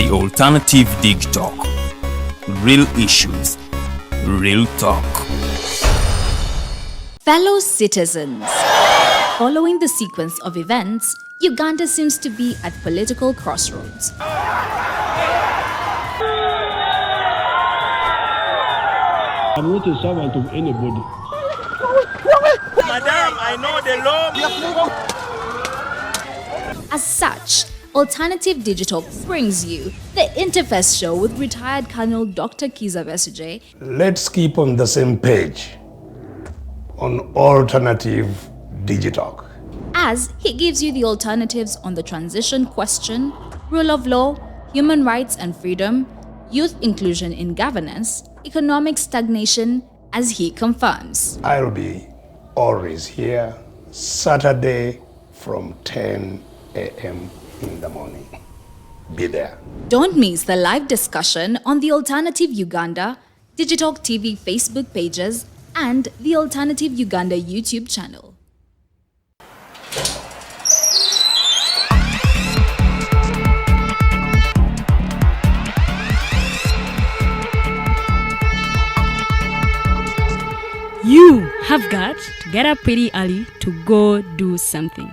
The Alternative Digitalk. Real issues, real talk. Fellow citizens, following the sequence of events, Uganda seems to be at political crossroads. I'm not a servant of anybody. Madam, I know the law. As such, Alternative Digital brings you the Interface Show with retired Colonel Dr. Kakayi Zerida. Let's keep on the same page on Alternative Digitalk. As he gives you the alternatives on the transition question, rule of law, human rights and freedom, youth inclusion in governance, economic stagnation, as he confirms. I'll be always here, Saturday from 10 a.m. in the morning. Be there. Don't miss the live discussion on the Alternative Uganda, Digitalk TV Facebook pages, and the Alternative Uganda YouTube channel. You have got to get up pretty early to go do something.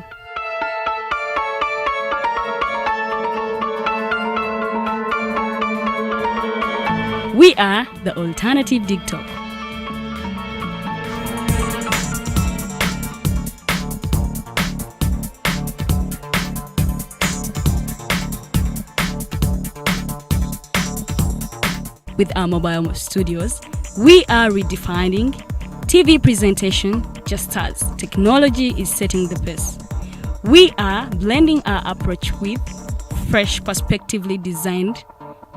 We are the Alternative Digitalk. With our mobile studios, we are redefining TV presentation just as technology is setting the pace. We are blending our approach with fresh, perspectively designed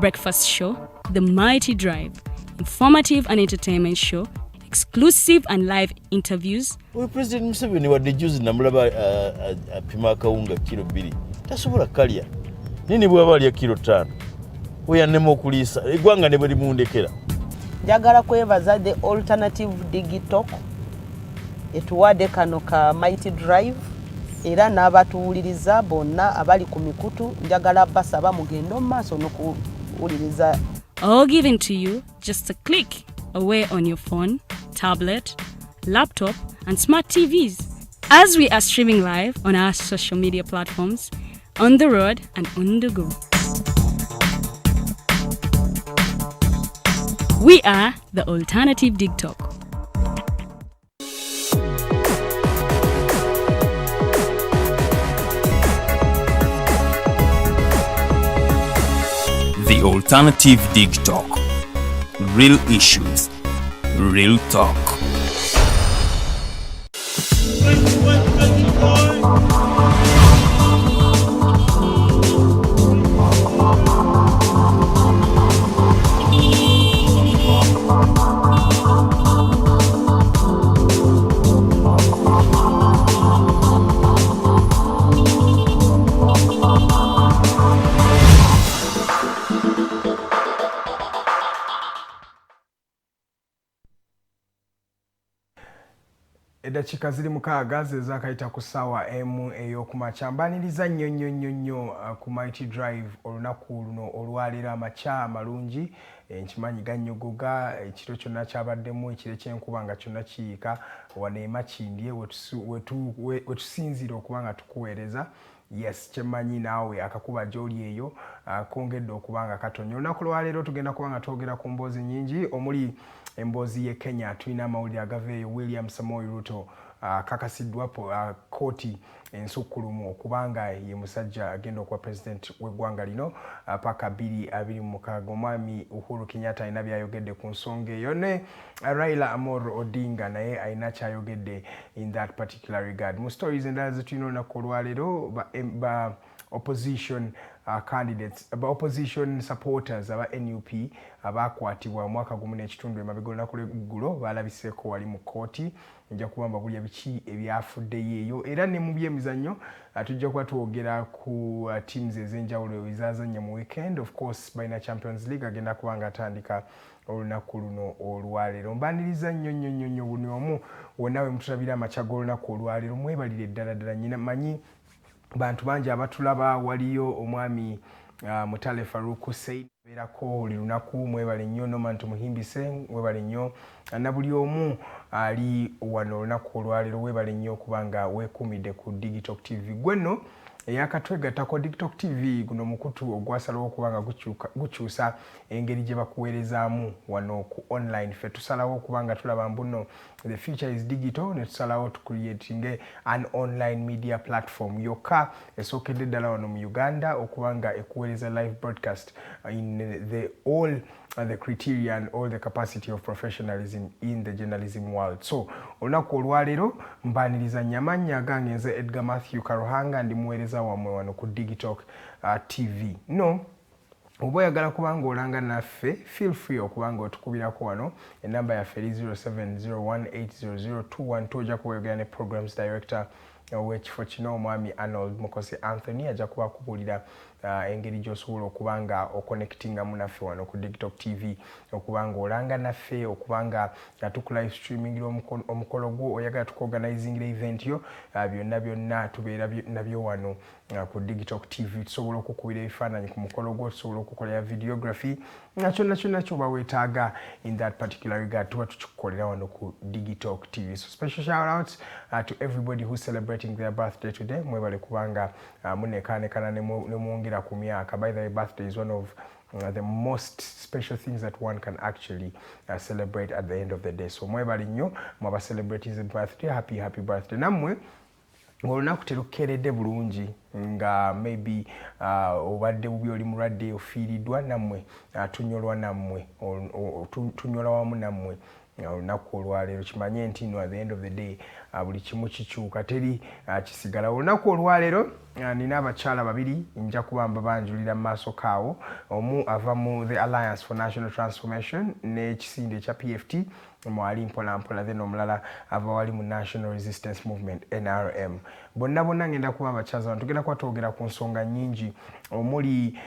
breakfast show, The Mighty Drive, informative and entertainment show, exclusive and live interviews. We President Museveni wa dejuzi namulaba apima kawunga kilo 2. Tasobola kalya. Nini bwaba lya kilo 5. Oya nemo okulisa. Egwanga ne bali mundekera. Njagala kwebaza the Alternative Digitalk etuwadde kano ka Mighty Drive era n'abatuwuliriza bonna abali ku mikutu njagala basaba mugendo maaso n'okuwuliriza. All given to you just a click away on your phone, tablet, laptop and smart TVs as we are streaming live on our social media platforms, on the road and on the go. We are the Alternative Digitalk. The Alternative Digitalk. Real issues, real talk. Edakika ziri mukaaga zezakayita ku ssaawa emu ey'okumakya mbaniriza nnyo ku Mighty Drive olunaku luno olwaleero amakya amalungi nkimanyi gannyogoga ekiro kyonna kyabaddemu ekiro ky'enkuba nga kyonna kiyiika wano e Makindye wetusinzira okuba nga tukuweereza. Yes, kyemmanyi naawe akakuba gy'oli eyo kongedde okuba nga katonya. Olunaku lwaleero tugenda kuba nga twogera ku mboozi nnyingi omuli emboozi ye Kenya. Tulina amawulire agaveeyo. William Samoei Ruto kakasiddwa kooti ensukkulumu okubanga ye musajja agenda okuba president w'eggwanga lino paka 2026. Omwami Uhuru Kenyatta alina byayogedde ku nsonga eyo ne Raila Amolo Odinga naye alina kyayogedde in that particular regard. Mu stories endala zetulina olunaku olwaleero ba opposition candidates, opposition supporters aba NUP abakwatibwa mwaka gumu n'ekitundu emabega olunaku lw'eggulo balabiseeko wali mu kooti. Nja kuba mbabulya biki ebyafuddeyo eyo era ne mu byemizannyo tujja kuba twogera ku teams ez'enjawulo ezazannya mu weekend. Of course balina Champions League agenda kuba nga atandika olunaku luno olwaleero. Mbaniriza nnyo buli omu wonna we mututabira amakya g'olunaku olwaleero mwebalire ddala ddala. Nyina manyi bantu bangi abatulaba waliyo omwami Mutale Farouk Hussein berako lunaku mwebale nnyo Nomantu Muhimbise mwebale nnyo na buli omu ali wano lunaku olwalero webale nnyo kubanga wekumide ku Digitalk TV gwenno eyakatwegattako Digitalk TV guno mukutu ogwasalawo okubanga gukyusa engeri gye bakuweerezaamu wano ku online ffe tusalawo okubanga tulaba mbuno the future is digital ne tusalawo tucreating an online media platform yokka esookedde ddala wano mu Uganda okubanga ekuweereza live broadcast in the all the criteria and all the capacity of professionalism in the journalism world. So olunaku olwaleero mbaniriza nyamanya gange nze Edgar Mathew Karuhanga ndi muweereza wamwe wano ku Digitalk TV. No oba oyagala kubanga olanga naffe feel free okubanga otukubirako wano enamba yaffe 0701800212 ojja kuwegera ne programs director w'ekifo kino omwami Arnold Mukosi Anthony ajja kuba akubuulira engeri gy'osobola okubanga oconnectinga munaffe wano ku Digitalk TV okubanga olanga naffe okubanga tukulive streamingira omukolo gwo oyagala tukuorganizingira event yo byonna tubeera nabyo wano ku Digitalk TV tusobola okukubira ebifaananyi ku mukolo gwo tusobola okukolera videography kyonna ky'oba weetaaga in that particular regard tuba tukikukolera wano ku Digitalk TV. So special shout outs to everybody who's celebrating their birthday today mwebale kubanga munekaanekana ne mwongera ku myaka. By the way, birthday is one of the most special things that one can actually celebrate at the end of the day. So mwebale nnyo mwaba celebrating birthday, happy birthday. Namwe olunaku terukeeredde bulungi nga maybe obadde bubi oli mulwadde ofiiriddwa nammwe tunyolwa nammwe tunyola wamu nammwe olunaku olwaleero kimanye nti no at the end of the day buli kimu kikyuka teri kisigala. Olunaku olwaleero nina abakyala babiri nja kuba mbabanjulira mu maaso kaawo. Omu ava mu the Alliance for National Transformation n'ekisinde ekya PFT mwali mpolampola then omulala ava wali mu National Resistance Movement NRM. Bonna ngenda kuba abakyaza wano tugenda kuba twogera ku nsonga nnyingi omuli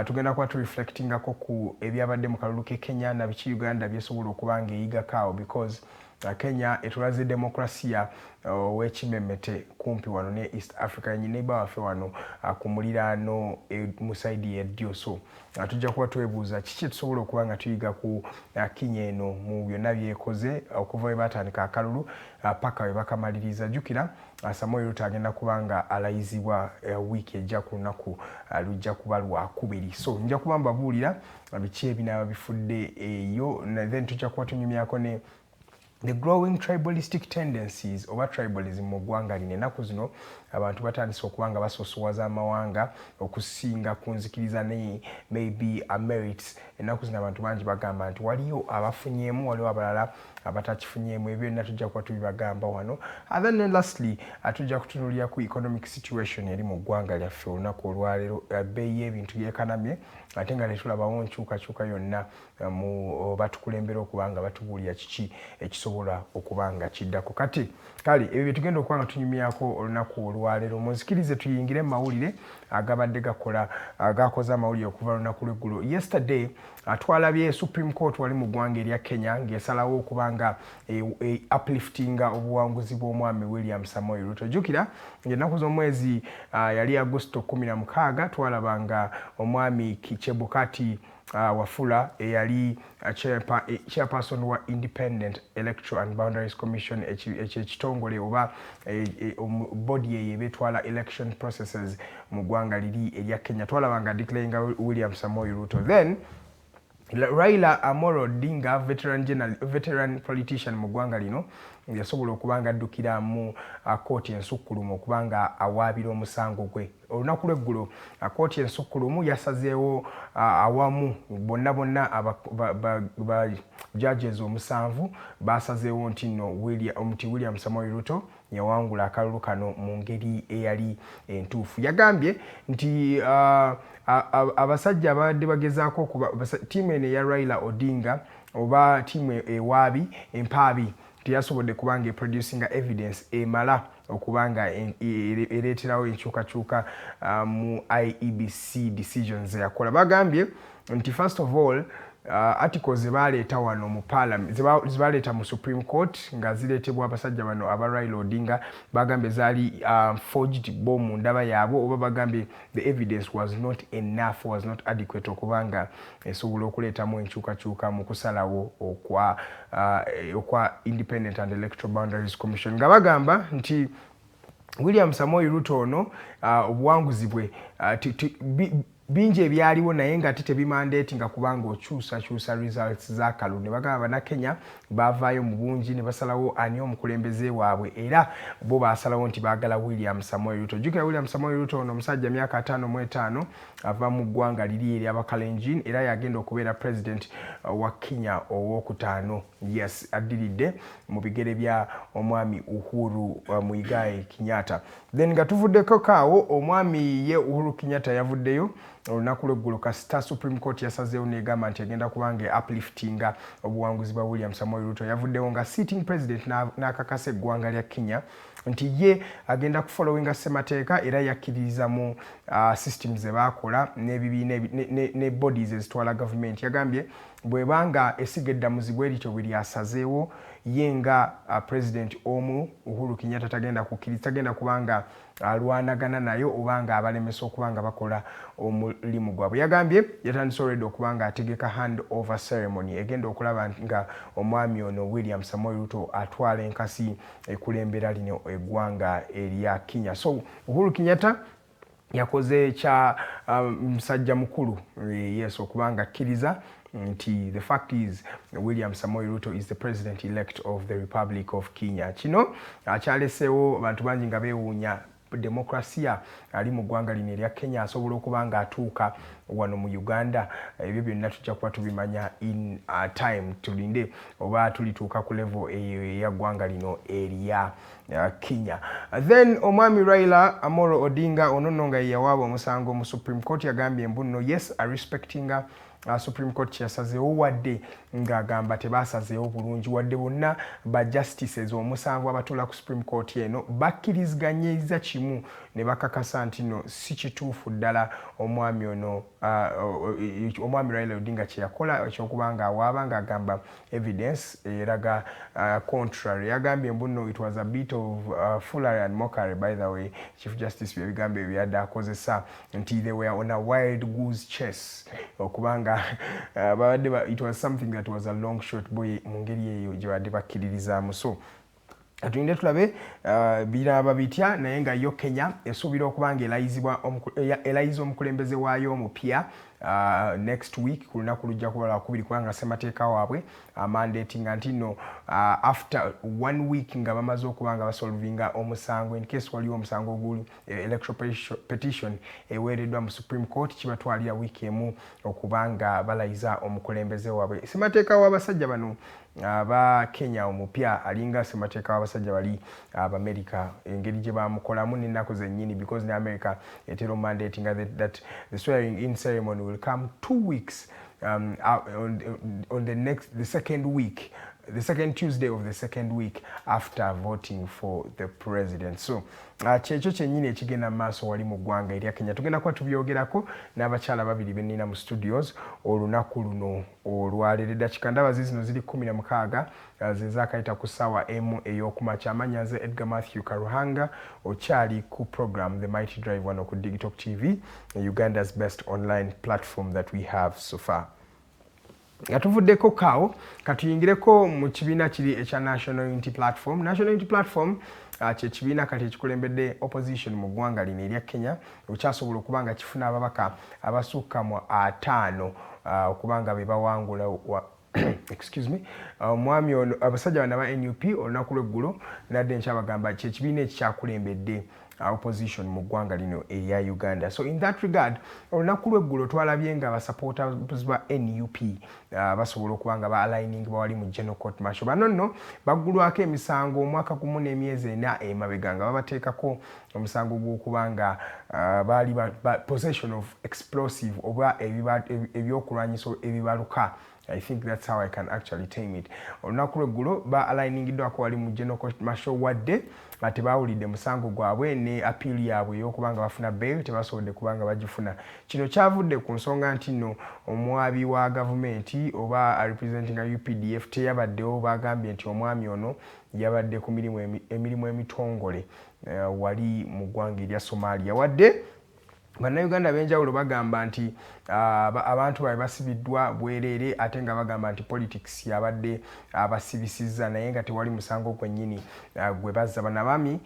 tugenda kuba tureflectingako ku ebyabadde mu kalulu k'e Kenya na biki Uganda byesobola okuba ng'eyigakaawo because Kenya etulaze demokrasia w'ekimemmete kumpi wano ne East Africa neighbor waffe wano ku muliraano mu saidi y'eddyo. So tujja kuba twebuuza kiki tusobola okuba nga tuyiga ku Kenya eno mu byonna byekoze okuva we batandika akalulu paka we bakamaliriza. Jjukira Samuel Ruto agenda kubanga alayizibwa wiiki ejja ku lunaku lujja kuba lwakubiri. So nja kuba mbabuulira biki ebinaaba bifudde eyo then tujja kuba tunyumyako ne the growing tribalistic tendencies oba tribalism mu ggwanga lino. Ennaku zino abantu batandise okubanga basosowaza amawanga okusinga kunzikiriza ne maybe merits. Ennaku zino abantu bangi bagamba nti waliyo abafunyeemu waliwo abalala abatakifunyeemu. Ebyo byonna tujja kuba tubibagamba wano. And then lastly tujja kutunuulira ku economic situation eri mu ggwanga lyaffe olunaku olwaleero. Ebbeeyi y'ebintu yeekanamye ate nga tetulabawo nkyukakyuka yonna mu batukulembera okubanga batubuulira kiki ekisobola okubanga kiddako. Kati kale ebyo bye tugenda okuba nga tunyumyako olunaku olwaleero. Munzikirize tuyingire mu mawulire agabadde gakoze amawulire okuva lunaku lw'eggulo. Yesterday twalabye Supreme Court wali mu ggwanga erya Kenya ng'esalawo okubanga upliftinga obuwanguzi bw'omwami William Samoei Ruto. Jjukira ng'ennaku z'omwezi yali Agosto 16 twalabanga omwami Chebukati Wafula eyali chairperson wa Independent Electoral and Boundaries Commission ekitongole oba body eyo betwala election processes mu ggwanga liri erya Kenya. Twalabanga declaringa William Samoei Ruto. Then Raila Amolo Odinga veteran politician mu ggwanga lino yasobola okubanga addukira mu kooti ensukkulumu okubanga awaabira omusango gwe. Olunaku lw'eggulo kooti ensukkulumu yasazeewo awamu bonna ba judges omusanvu basazeewo nti William Samoei Ruto yawangula akalulu kano mu ngeri eyali entuufu. Yagambye nti abasajja abadde bagezaako ttiimu eno eya Raila Odinga oba ttiimu ewaabi empaabi teyasobodde kubanga eproducinga evidence emala okubanga ereeterawo enkyukakyuka mu IEBC decisions yakola. Bagambye nti first of all articles zebaleeta wano mu parliament zebaleeta mu Supreme Court nga zireetebwa abasajja bano aba Raila Odinga bagambye zaali forged bo mu ndaba yaabwe oba bagambye the evidence was not enough, was not adequate okubanga esobola okuleetamu enkyukakyuka mu kusalawo okwa Independent and Electoral Boundaries Commission nga bagamba nti William Samoei Ruto ono obuwanguzi bwe bingi ebyaliwo naye nga tebimandate nga kubanga okyusa results za kalu ne bagamba bannakenya bavaayo mu bungi ne basalawo ani omukulembeze waabwe era bo basalawo nti baagala William Samoei Ruto. Jjukira William Samoei Ruto ono omusajja myaka 55 ava mu ggwanga liri eri abakalenjin era yagenda okubeera president wa Kenya owokutaano. Yes, addiridde mu bigere bya omwami Uhuru Muigai Kenyatta. Then nga tuvuddeko kaawo omwami ye Uhuru Kenyatta yavuddeyo olunaku lw'eggulo kasita Supreme Court yasazeewo n'egamba nti agenda kubanga upliftinga obuwanguzi bwa William Samoei Ruto. Yavuddewo nga sitting president n'akakasa eggwanga lya Kenya nti ye agenda kufollowinga ssemateeka era yakkiririza mu systems ze baakola n'ebibiina ne bodies ezitwala government. Yagambye bwebanga esiga eddamuzi bwe lityo bwe lyasazeewo ye nga president omu Uhuru Kenyatta tagenda kukkiriza, tagenda kubanga alwanagana nayo obanga abalemesa okubanga bakola omulimu gwabwe. Yagambye yatandise already okubanga ategeka hand over ceremony egenda okulaba nga omwami ono William Samoei Ruto atwala enkasi ekulembera lino eggwanga erya Kenya. So Uhuru Kenyatta yakoze kya musajja mukulu yes okubanga akkiriza nti the fact is William Samoei Ruto is the president-elect of the Republic of Kenya. Kino akyaleseewo abantu bangi nga beewuunya demokrasia ali mu ggwanga lino erya Kenya asobola okubanga atuuka wano mu Uganda. Ebyo byonna tujja kuba tubimanya in time, tulinde oba tulituuka ku level eya ggwanga lino erya Kenya. Then omwami Raila Amolo Odinga ono nno nga yawaaba omusango mu Supreme Court yagambye mbuno yes I respectinga Supreme Court yasazeewo wadde ng'agamba tebasazeewo bulungi wadde bonna ba justices omusanvu abatuula ku Supreme Court eno bakkiriziganyiriza kimu ne bakakasa nti no si kituufu ddala omwami ono omwami Raila Odinga kye yakola ekyokubanga awaaba ng'agamba evidence eraga contrary. Yagambye mbuno it was a bit of foolery and mockery by the way Chief Justice byebigambye byadde akozesa nti they were on a wild goose chase okubanga it was something that was a long shot boy mu ngeri eyo gye badde bakkiririzaamu. So atulinde tulabe biraba bitya naye nga yo Kenya esuubira okubanga elayiza omukulembeze waayo omupya next week ku lunaku lujja kuba lwakubiri kubanga ssemateeka waabwe mandatinga nti no after 1 week nga bamaze okubanga basolvinga omusango in case waliwo omusango oguli electoral petition eweereddwa mu Supreme Court kibatwalira wiiki emu okubanga balayiza omukulembeze waabwe. Ssemateeka w'abasajja bano aba Kenya omupya alinga ssemateeka w'abasajja bali America engeri gye bamukolamu n'ennaku zennyini because ne America etera mandating that the swearing in ceremony will come 2 weeks on the second Tuesday of the second week after voting for the president. So kyekyo kyennyini ekigenda mu maaso wali mu ggwanga erya Kenya. Tugenda kuba tubyogerako n'abakyala babiri bennina mu studios olunaku luno olwaleero. Eddakiika ndaba zino ziri 16 ze zaakayita ku ssaawa emu ey'okumakya. Amannya nze Edgar Mathew Karuhanga okyali ku program The Mighty Drive wano ku Digitalk TV, Uganda's best online platform that we have so far. Atuvuddeko kaawo katuyingireko mu kibiina kiri ekya National Unity Platform. National Unity Platform kye kibiina kati ekikulembedde opposition mu ggwanga lino erya Kenya okyasobola okubanga kifuna ababaka abasukka mu 5 okubanga be bawangula excuse me omwami ono abasajja bano aba NUP olunaku lw'eggulo nadde nkyabagamba kye kibiina ekikyakulembedde opposition mu ggwanga lino erya Uganda. So in that regard olunaku lw'eggulo twalabye nga basupporters ba NUP basobola okubanga ba aligning bawali mu General Court Martial. Bano nno baggulwako emisango omwaka gumu n'emyezi 4 emabega nga babateekako omusango gw'okubanga bali possession of explosive oba ebyokulwanyisa ebibaluka. I think that's how I can actually tame it. Olunaku lw'eggulo ba aligningiddwako wali mu General Court Martial wadde tebawulidde musango gwabwe ne appeal yaabwe ey'okubanga bafuna bail tebasobodde kubanga bagifuna. Kino kyavudde ku nsonga nti nno omwabi wa gavumenti oba representing UPDF teyabaddewo, bagambye nti omwami ono yabadde ku emirimu emitongole wali mu ggwanga erya Somalia wadde bannayuganda b'enjawulo bagamba nti abantu babe basibiddwa bwereere ate nga bagamba nti politics yabadde abasibisizza naye nga tewali musango gwennyini gwe bazza. Bannabami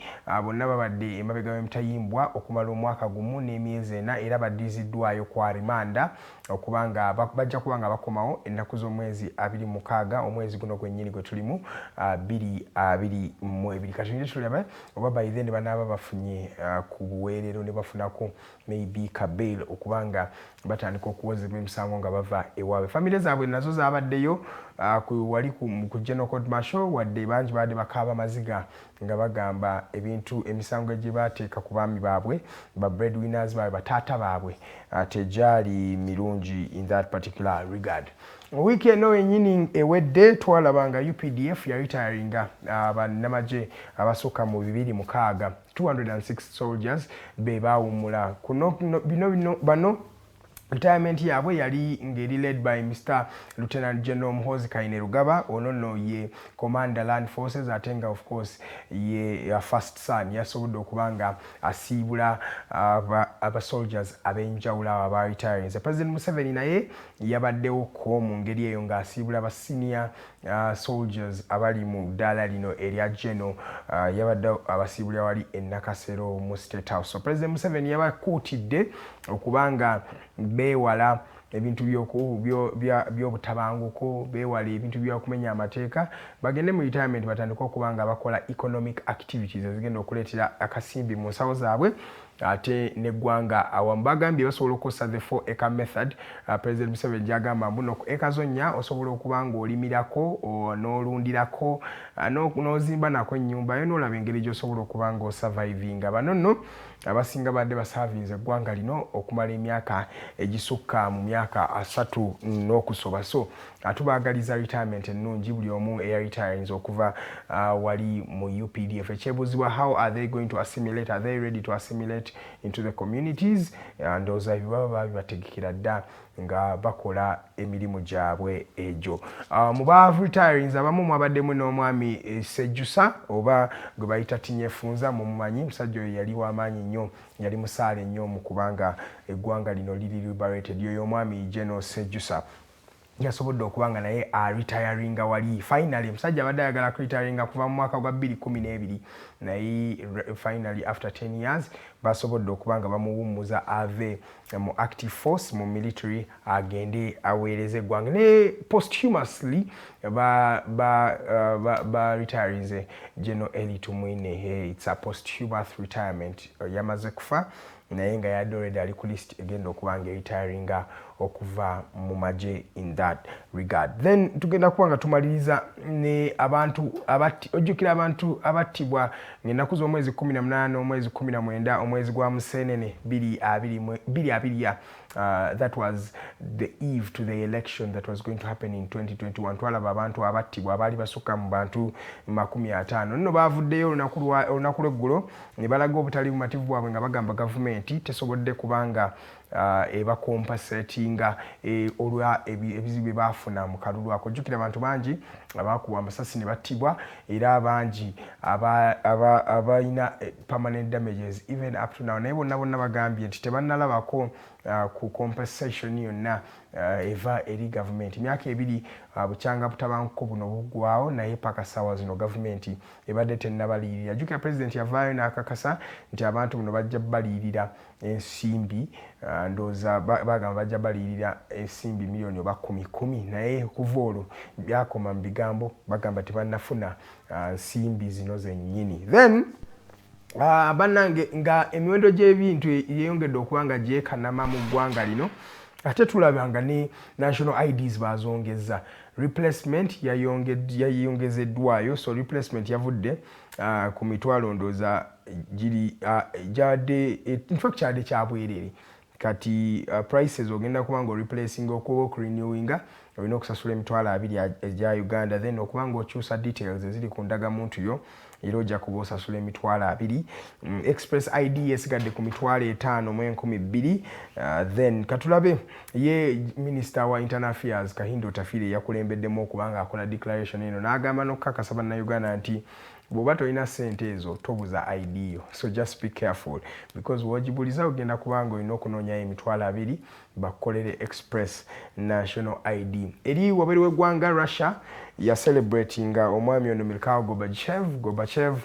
bonna babadde emabega w'emitayimbwa okumala omwaka gumu n'emyezi 4 era baddiziddwayo kwa rimanda okubanga bajja kubanga bakomawo ennaku z'omwezi 26 omwezi guno gwennyini gwe tulimu 2022. Katonda tulaba oba by then banaaba bafunye ku buweerero ne bafunako maybe ka bail okubanga batandika okuwozebwa emisango nga bava ewaabwe. Famire zaabwe nazo zaabaddeyo wali ku General Court Martial wadde bangi baadde bakaaba maziga nga bagamba ebintu emisango gye baateeka ku baami baabwe ba breadwinners baabwe bataata baabwe tegyali mirungi in that particular regard. Wiki eno yennyini ewedde twalabanga UPDF ya retiringa bannamagye abasukka mu 206 206 soldiers be baawumula kuno bano. Retirement yabwe yali ngeri led by Mr. Lieutenant General Muhoozi Kainerugaba. Ono no ye Commander Land Forces atenga of course ye first son yasobodde okubanga asiibula aba soldiers abenjawulo aba retiring. President Museveni naye yabaddewo ko mu ngeri eyo nga asiibula ba senior soldiers abali mu ddala lino erya General yabadde abasiibula wali Nakasero mu State House. So President Museveni yabakuutidde okubanga bewala ebintu by'obutabanguko, bewala ebintu by'okumenya amateeka, bagende mu retirement batandika okubanga bakola economic activities ezigenda okuleetera akasimbi mu nsawo zaabwe ate neggwanga awamu. Bagambye basobola okukosa the 4 acre method. President Museveni gyagamba mbuno ku eka zonnya osobola okubanga olimirako n'olundirako n'ozimba nako ennyumba yo n'olaba engeri gy'osobola okubanga osurvivinga. Bano nno abasinga badde basavinze eggwanga lino okumala emyaka egisukka mu myaka 3 n'okusoba. So atubaagaliza retirement ennungi buli omu eyaretirinze okuva wali mu UPDF. Ekyebuzibwa how are they going to assimilate, are they ready to assimilate into the communities? Ndowooza baba bategekera dda nga bakola emirimu gyabwe egyo. Mu ba retirings abamu mwabaddemu n'omwami Sejjusa oba gwe bayita Tinyefunza mumumanyi. Musajja oyo yali w'amaanyi nnyo, yali musaale nnyo mu kubanga eggwanga lino liri liberated. Yoyo omwami General Sejjusa yasobodde okubanga naye retiringa wali finally. Musajja abadde ayagala kuretiringa kuva mu mwaka gwa 2012 naye finally after 10 years basobodde okubanga bamuwummuza ave mu active force mu military agende aweereze eggwanga ne posthumously ba retirize General Eli Tumwine. It's a posthumous retirement. Yamaze kufa naye nga yadde already ali ku list egenda okubanga retiringa okuva mu magye in that regard. Then tugenda kubanga tumaliriza ne abantu ojjukira abantu abattibwa ng'ennaku z'omwezi 18 omwezi 19 omwezi gwa Museenene 2020. That was the eve to the election that was going to happen in 2021. Twalaba abantu abattibwa abaali basukka mu bantu 50. Nno baavuddeyo olunaku lw'eggulo ne balaga obutali bumativu bwabwe nga bagamba gavumenti tesobodde kubanga ebakompensatinga olwa ebizibu baafuna mu kalulu ako. Jjukira abantu bangi abakuba amasasi ne battibwa era abangi abalina permanent damages even up to now. Naye bonna bagambye nti tebannalabako ku compensation yonna eva eri gavumenti. Emyaka 2 bukyanga butabanguko buno buggwawo naye paka sawa zino gavumenti ebadde tennabaliyirira. Jjukira president yavaayo n'akakasa nti abantu buno bajja baliyirira ensimbi ndowooza bagamba bajja baliyirira ensimbi miliyoni oba 10 naye kuva olwo byakoma mu bigambo bagamba tebannafuna nsimbi zino zennyini. Then bannange nga emiwendo gy'ebintu yeyongedde okubanga gyekanama mu ggwanga lino ate tulabanga ne national IDs bazongeza. Replacement yayongezeddwayo. So replacement yavudde ku mitwalo ndowooza giri jade in fact kyade kyabwerere kati prices ogenda kubanga replacing okuba renewinga olina okusasula emitwalo 2 egya Uganda then okubanga okyusa details eziri ku ndagamuntu yo era ojja kuba osasula emitwalo 2 express ID esigadde ku mitwalo 5 mu 12 then katulabe ye minister wa internal affairs Kahindo Tafire yakulembeddemu okubanga akola declaration eno n'agamba n'okukakasa bannayuganda nti bw'oba tolina ssente ezo tobuza ID yo, so just be careful because wogibuliza ogenda kubanga olina okunoonya emitwalo 2 bakukolere express national ID. Eri waberi w'eggwanga Russia ya celebratinga omwami ono Mikhail Gorbachev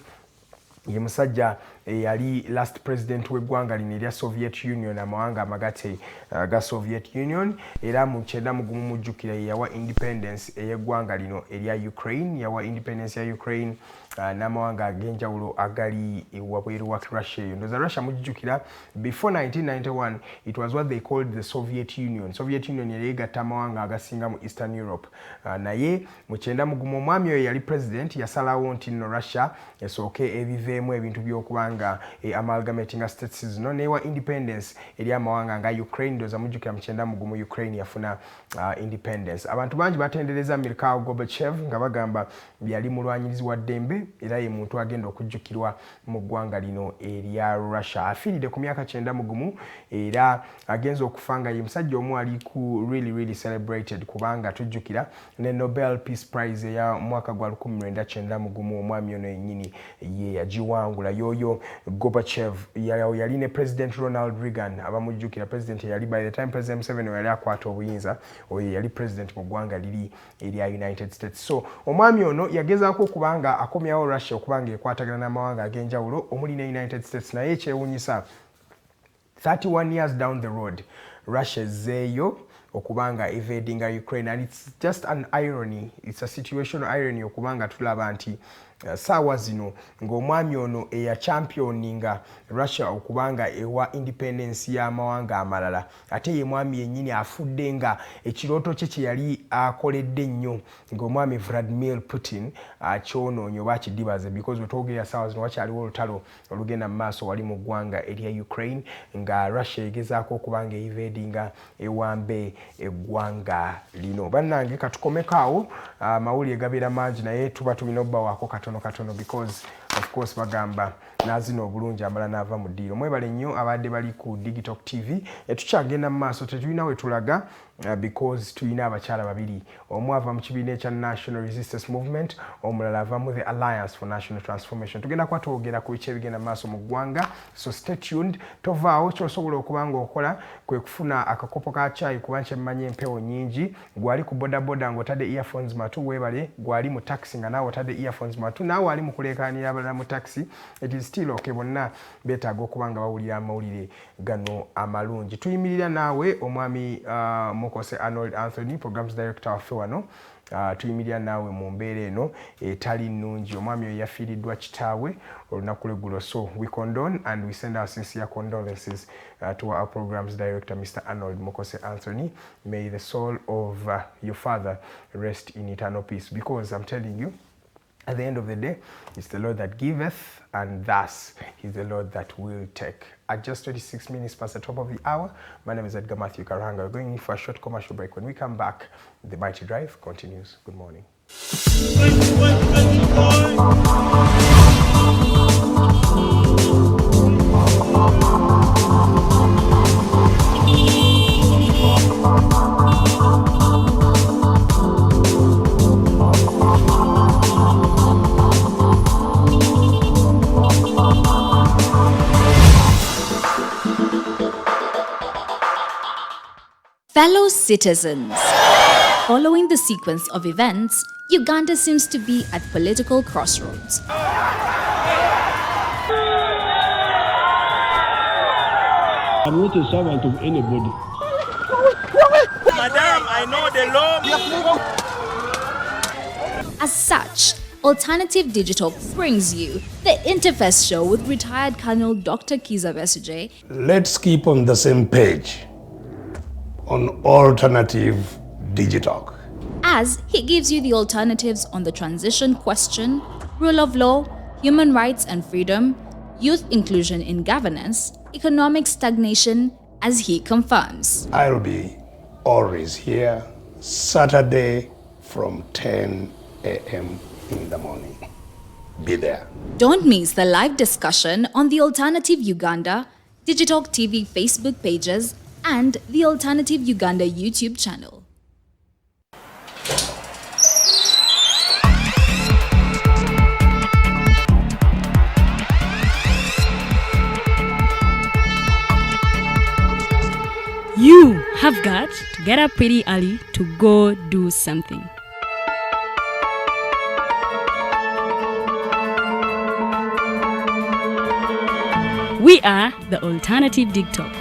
ye musajja yali last president w'eggwanga lino erya Soviet Union amawanga amagate ga Soviet Union era mu 1991 mujjukira yawa independence ey'eggwanga lino erya Ukraine yawa independence ya Ukraine n'amawanga ag'enjawulo agali wabweru wa Russia eyo ndoza Russia mujjukira before 1991 it was what they called the Soviet Union. Soviet Union yali egatta amawanga agasinga mu Eastern Europe naye mu 1991 omwami oyo yali president yasalawo nti no Russia esooke ebiveemu ebintu by'okubanga amalgamating states zino newa independence eri amawanga nga Ukraine ndoza mujjukira mu 1991 Ukraine yafuna independence. Abantu bangi batendereza Mikhail Gorbachev nga bagamba yali mulwanyirizi wa ddembe era ye muntu agenda okujjukirwa mu ggwanga lino erya Russia. Afiiridde ku myaka 91 era agenza okufanga ye musajja omu ali ku really celebrated kubanga tujjukira ne Nobel Peace Prize ya mwaka gwa 1991 omwami ono yennyini ye yagiwangula yoyo Gorbachev yali ne President Ronald Reagan abamujjukira president yali by the time President Museveni yali akwata obuyinza oyo yali president mu ggwanga liri erya United States. So omwami ono yagezaako okubanga akomyawo Russia okubanga ekwatagana n'amawanga ag'enjawulo omuli ne United States naye ekyewuunyisa 31 years down the road Russia zeeyo okubanga evading Ukraine and it's just an irony, it's a situational irony okubanga tulaba nti sawa zino ng'omwami ono eya championinga Russia okubanga ewa independence ya mawanga amalala ate ye mwami yennyini afudde nga ekirooto kye kye yali akoledde nnyo ng'omwami Vladimir Putin akyonoonyo bakidibaze because wetwogera sawa zino wakyaliwo olutalo olugenda mu maaso wali mu ggwanga erya Ukraine nga Russia egezaako okubanga evadinga ewambe eggwanga lino. Bannange katukomekaawo mawulire gabeera mangi naye tuba tulina obbawaako katono because of course bagamba nazino obulungi amala nava mu ddiiro. Mwebale nnyo abadde bali ku Digitalk TV tukyagenda mu maaso tetulina we tulaga because tulina abakyala babiri omu ava mu kibiina ekya National Resistance Movement omulala ava mu the Alliance for National Transformation. Tugenda kuba twogera ku biki ebigenda mu maaso mu ggwanga, so stay tuned. Tovaawo ky'osobola okubanga okola kwe kufuna akakopo ka chai kuba nkyemmanyi empewo nnyingi. Gwali ku bodaboda ng'otadde earphones matu weebale, gwali mu taxi nga naawe otadde earphones matu, naawe ali mu kuleekaanira abalala mu taxi, it is still okay. Bonna beetaaga okubanga bawulira amawulire gano amalungi. Tuyimirira naawe omwami Mokose Arnold Anthony, Programs Director waffe wano. Tuyimirira naawe mu mbeera eno etali nnungi. Omwami oyo yafiiriddwa kitaawe olunaku lw'eggulo, so we condone and we send our sincere condolences to our Programs Director Mr. Arnold Mokose Anthony. May the soul of your father rest in eternal peace, because I'm telling you, at the end of the day, it's the Lord that giveth, and thus He's the Lord that will take. At just 26 minutes past the top of the hour, my name is Edgar Mathew Karuhanga. We're going in for a short commercial break. When we come back, the Mighty Drive continues. Good morning. Fellow citizens, following the sequence of events, Uganda seems to be at political crossroads. I'm not a servant of anybody. Madam, I know the law. As such, Alternative Digitalk brings you the Interface Show with retired Colonel Dr. Kakayi Zerida. Let's keep on the same page on Alternative Digitalk, as he gives you the alternatives on the transition question, rule of law, human rights and freedom, youth inclusion in governance, economic stagnation, as he confirms. I'll be always here Saturday from 10 a.m. in the morning. Be there. Don't miss the live discussion on the Alternative Uganda, Digitalk TV Facebook pages, and the Alternative Uganda YouTube channel. You have got to get up pretty early to go do something. We are the Alternative Digitalk.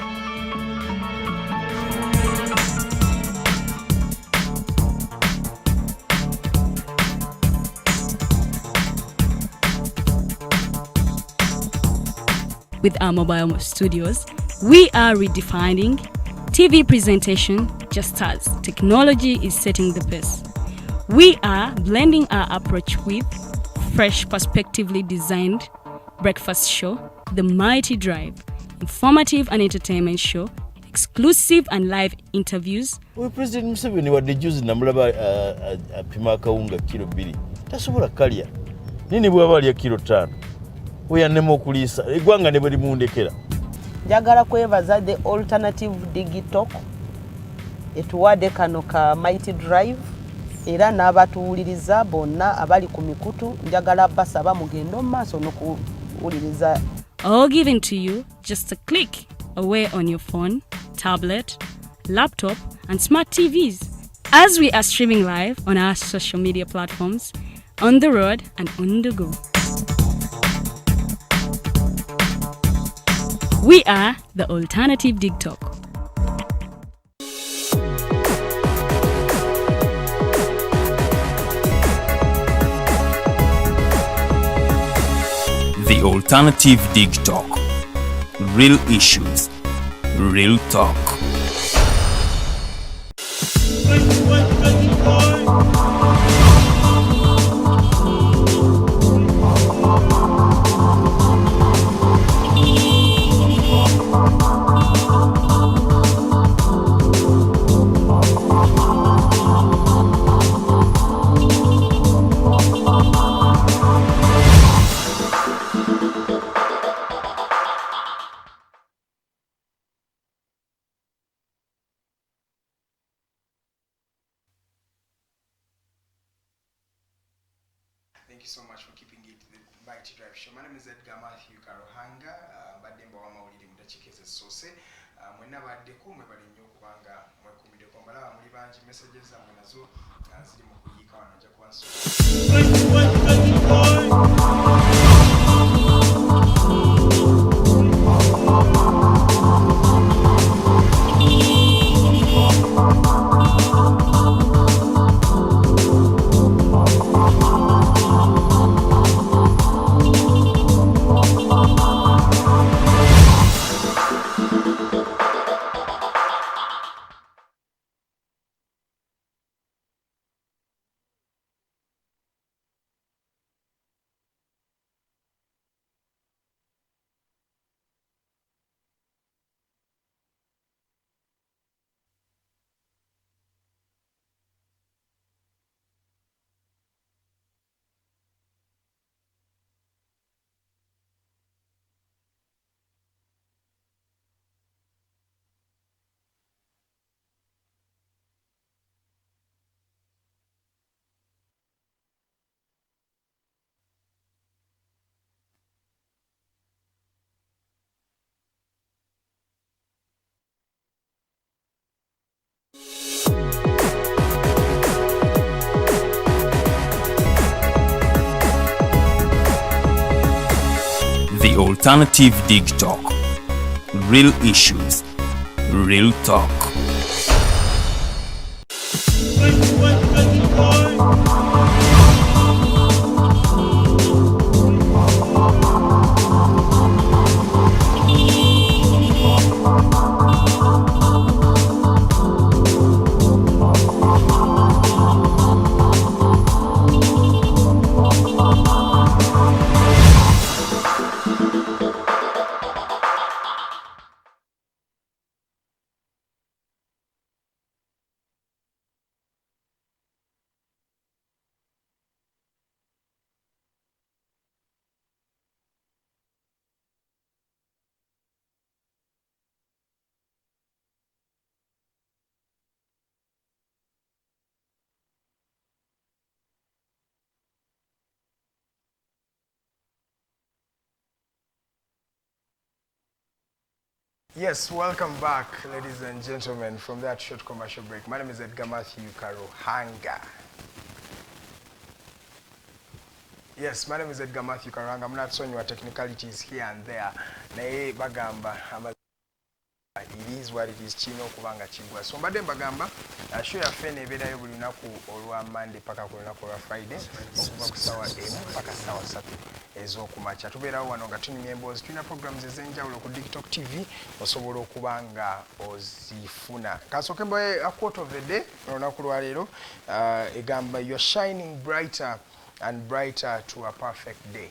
With our mobile studios, we are redefining TV presentation just as technology is setting the pace. We are blending our approach with fresh, perspectively designed breakfast show, The Mighty Drive, informative and entertainment show, exclusive and live interviews. We President Museveni wadde juzi namulaba apima akawunga kilo 2 tasobola kalya nini bwaba alya kilo 5 oyannema okuliisa eggwanga ne bwe limundekera. Njagala kwebaza the Alternative Digitalk etuwadde kano ka Mighty Drive era n'abatuwuliriza bonna abali ku mikutu njagala basaba mugende mu maaso n'okuwuliriza. All given to you just a click away on your phone, tablet, laptop, and smart TVs. As we are streaming live on our social media platforms, on the road and on the go. We are the Alternative Digitalk. The Alternative Digitalk. Real issues, real talk. Thank you so much for keeping it the Mighty Drive show. My name is Edgar Mathew Karuhanga. Badde mbawa mawulire mudakikeze sose. Mwenna baddeko mwebale nnyo kubanga mwekuumideko mbalaba muli bangi messages zammwe nazo ziri mu kuyiika wano nja The Alternative Digitalk. Real issues, real talk. Yes, welcome back, ladies and gentlemen, from that short commercial break. My name is Edgar Mathew Karuhanga. Yes, my name is Edgar Mathew Karuhanga. I'm not showing you technicalities here and there. Naye bagamba it is what it is. Chino kubanga chigwa. So mbadde mbagamba show yaffe nebeerayo buli lunaku olwa Monday paka ku lunaku olwa Friday okuva ku ssaawa 1 paka ssaawa 3 ez'okumakya. Tubeerawo wano nga tunyumya emboozi. Tulina programs ez'enjawulo ku Digitalk TV osobola okuba nga ozifuna. Kasooke mbaye a quote of the day olunaku lwa leero egamba you're shining brighter and brighter to a perfect day.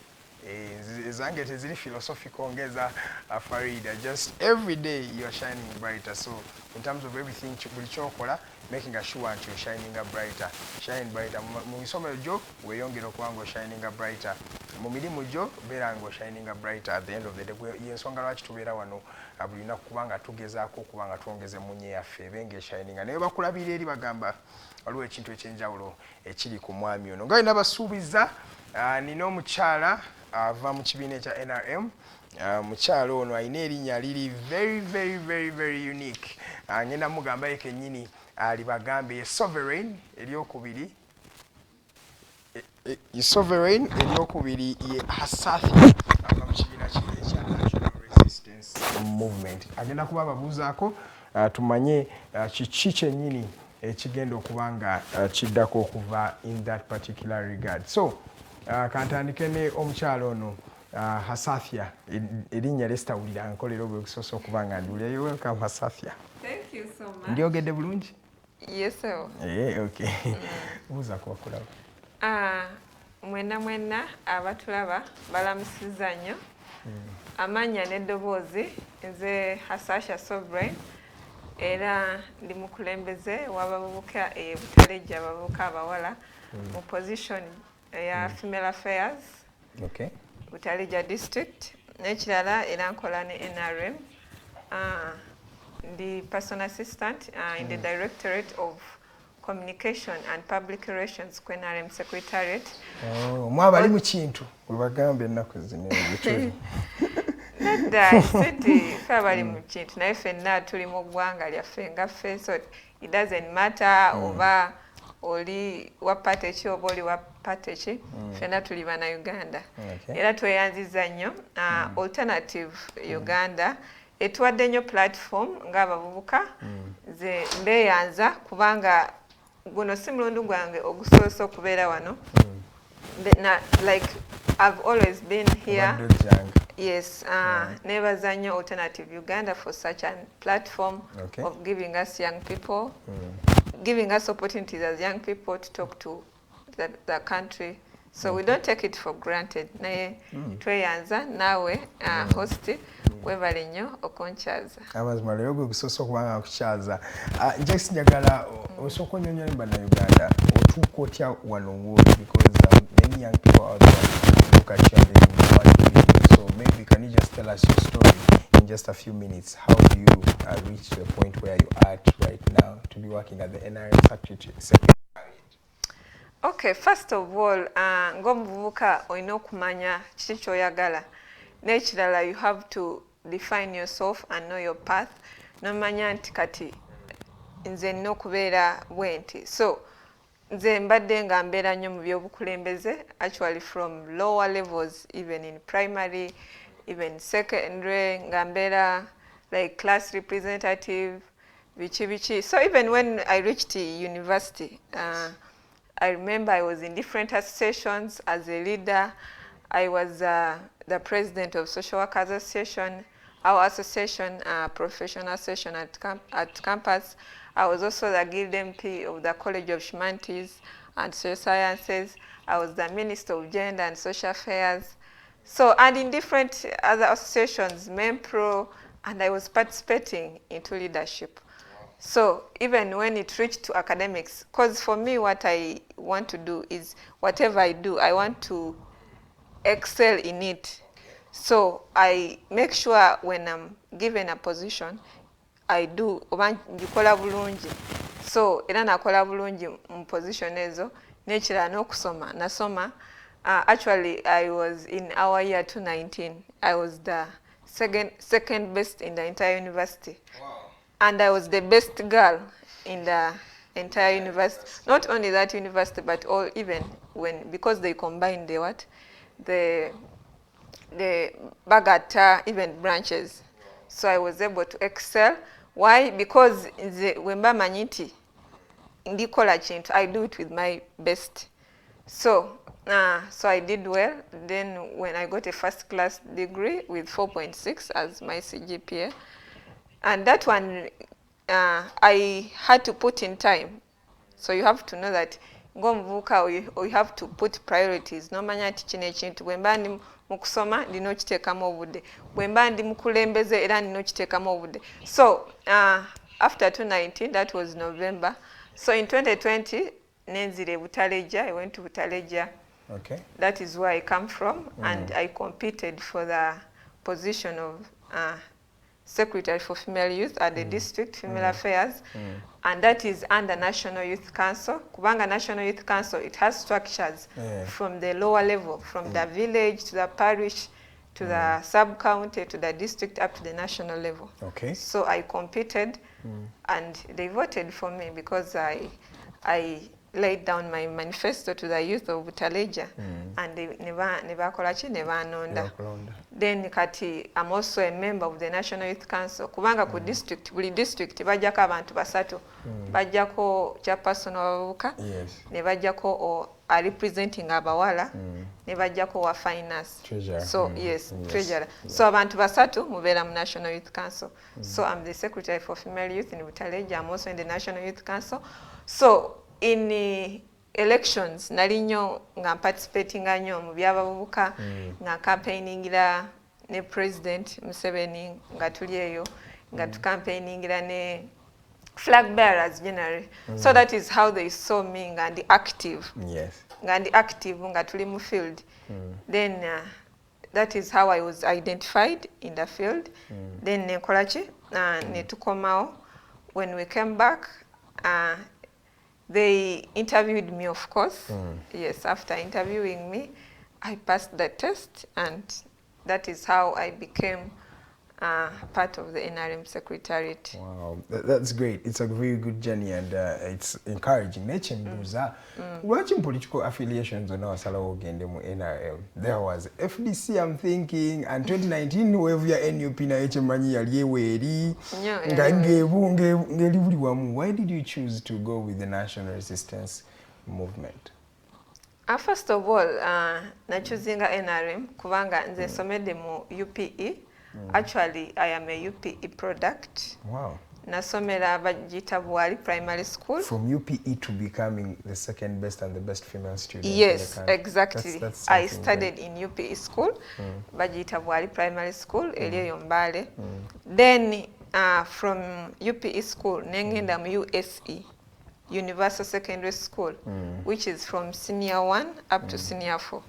Zange teziri philosophical ngeza Farida. Just every day you are shining brighter. So in terms of everything buli chokola, making sure you're shining brighter. Shine brighter. Mu isomero jo weyongera okuba shining brighter. Mu mirimu jo beera ngo shining brighter at the end of the day. Yensonga lwaki tubeera wano buli lunaku kubanga tugezaako kubanga twongeze munye yaffe benge shining. Naye bakulabira eri bagamba waliwo ekintu ekyenjawulo ekiri ku mwami ono. Nga bwe nabasuubiza nina omukyala ava mu kibiina ekya NRM. Mukyala ono alina erinnya liri very unique. Ngenda mugamba ye kennyini alibagambe ye sovereign eryokubiri. Sovereign eryokubiri ye Hasahya ava mu kibiina ekya National Resistance Movement. Agenda kuba ababuuzaako tumanye kiki kyennyini ekigenda okuba nga kiddako okuva in that particular regard. So kantandike ne omukyala ono Hasahya erinnya lestawulira nkolero bwe kusosa okuba nga ndule. Welcome Hasahya. Thank you so much. Ndyogedde bulungi? Yes sir. Okay. Buuza kubakulaba. Mwena abatulaba balamusiza nnyo. Amanya n'eddoboozi nze Hasahya Sovereign era ndi mukulembeze w'abavubuka Butaleja abavubuka abawala mu position ya female affairs. Okay. Butaleja district. N'ekirala era nkola ne NRM. The personal assistant in the Directorate of Communication and Public Relations ku NRM Secretariat. Mwabali mu kintu webagambe ennaku zino ebituli. Nedda siti fabali mu kintu naye ffenna tuli mu ggwanga lyaffe nga ffe, so it doesn't matter oba oli wa party ki oba oli wa party ki, ffenna tuli bana Uganda. Era tweyanziza nnyo Alternative Uganda etuwadde nnyo platform ng'abavubuka ze mbeeyanza kubanga guno si mulundu gwange ogusoose okubeera wano. Like I've always been here. Yes, nebaza nnyo Alternative Uganda for such a platform of giving us young people, giving us opportunities as young people to talk to the country. So we don't take it for granted. Naye tweyanza nawe host webale nnyo okunchaza. Amazima leero gwe gusoose okubanga akuchaza. Just njagala osooka onnyonnyola Bannayuganda otuuka otya wano Wood, because many young people out there look at you and they want to be you. So maybe can you just tell us your story in just a few minutes? How do you reach the point where you are right now to be working at the NRM Secretariat? Okay, first of all, ng'omuvubuka olina okumanya kiki ky'oyagala. N'ekirala you have to define yourself and know your path. N'omanya nti kati nze nina okubeera bwenti. So nze mbadde nga mbeera nnyo mu by'obukulembeze, actually from lower levels, even in primary, even secondary, nga mbeera like class representative, bichi. So even when I reached university, I remember I was in different associations as a leader. I was the president of Social Workers Association, our association, professional association at campus. I was also the Guild MP of the College of Humanities and Social Sciences. I was the Minister of Gender and Social Affairs. So, and in different other associations, MEMPRO, and I was participating into leadership. So even when it reached to academics, because for me what I want to do is whatever I do, I want to excel in it. So I make sure when I'm given a position, I do ndikola bulungi. So era nakola bulungi mu position ezo, n'ekirala n'okusoma. Nasoma, actually I was in our year 2019, I was the second best in the entire university. Wow. And I was the best girl in the entire university. Not only that university, but all even because they combined the Bagata even branches. So I was able to excel. Why? Because wemba manyiti ndikola chintu, I do it with my best. So I did well. Then when I got a first class degree with 4.6 as my CGPA, and that one I had to put in time. So you have to know that or you have to put priorities. No manya teaching chintu wemba ndi mukusoma ndino kitekamu obudde, wemba ndi mukulembeze era ndino kitekamu obudde. So after 2019, that was November. So in 2020, nenzire Butaleja, I went to Butaleja. Okay. That is where I come from, and I competed for the position of Secretary for Female Youth at the District Female Affairs, and that is under National Youth Council. Kubanga National Youth Council, it has structures from the lower level, from the village to the parish, to the sub-county, to the district, up to the national level. Okay. So I competed, and they voted for me because I laid down my manifesto to the youth of Butaleja, and they never anonda. Then kati I'm also a member of the National Youth Council. Kubanga ku district, buli district bajjako abantu basatu. Bajjako chairperson w'abavubuka, ne bajjako are representing abawala, ne bajjako wa finance. Treasurer. So yes, treasurer. So abantu basatu mubeera mu National Youth Council. So I'm the Secretary for Female Youth in Butaleja. I'm also in the National Youth Council. So in elections nali nnyo nga participatinga nnyo mu byabavubuka, nga campaigningira ne President Museveni nga tuli eyo, nga campaigningira ne flag bearers generally. So that is how they saw me nga ndi active. Yes. Nga ndi active nga tuli mu field. Then that is how I was identified in the field. Then nekola ki ne tukomawo. When we came back, they interviewed me, of course. Yes, after interviewing me, I passed the test, and that is how I became part of the NRM Secretariat. Wow, that's great. It's a very good journey, and it's encouraging. Watching political affiliations on our NRM, there was FDC, I'm thinking, and 2019, whoever NUP na HManyi yalieweri. Why did you choose to go with the National Resistance Movement? First of all, na choosing NRM kubanga nze somede mu UPE. Actually, I am a UPE product. Wow. Nasomera Bajita Bwali Primary School. From UPE to becoming the second best and the best female student. Yes, in the exactly. That's I studied in UPE school, Bajita Bwali Primary School, Elie Yombale. Then from UPE school, Nengendam USE, Universal Secondary School, which is from senior 1 up to senior 4.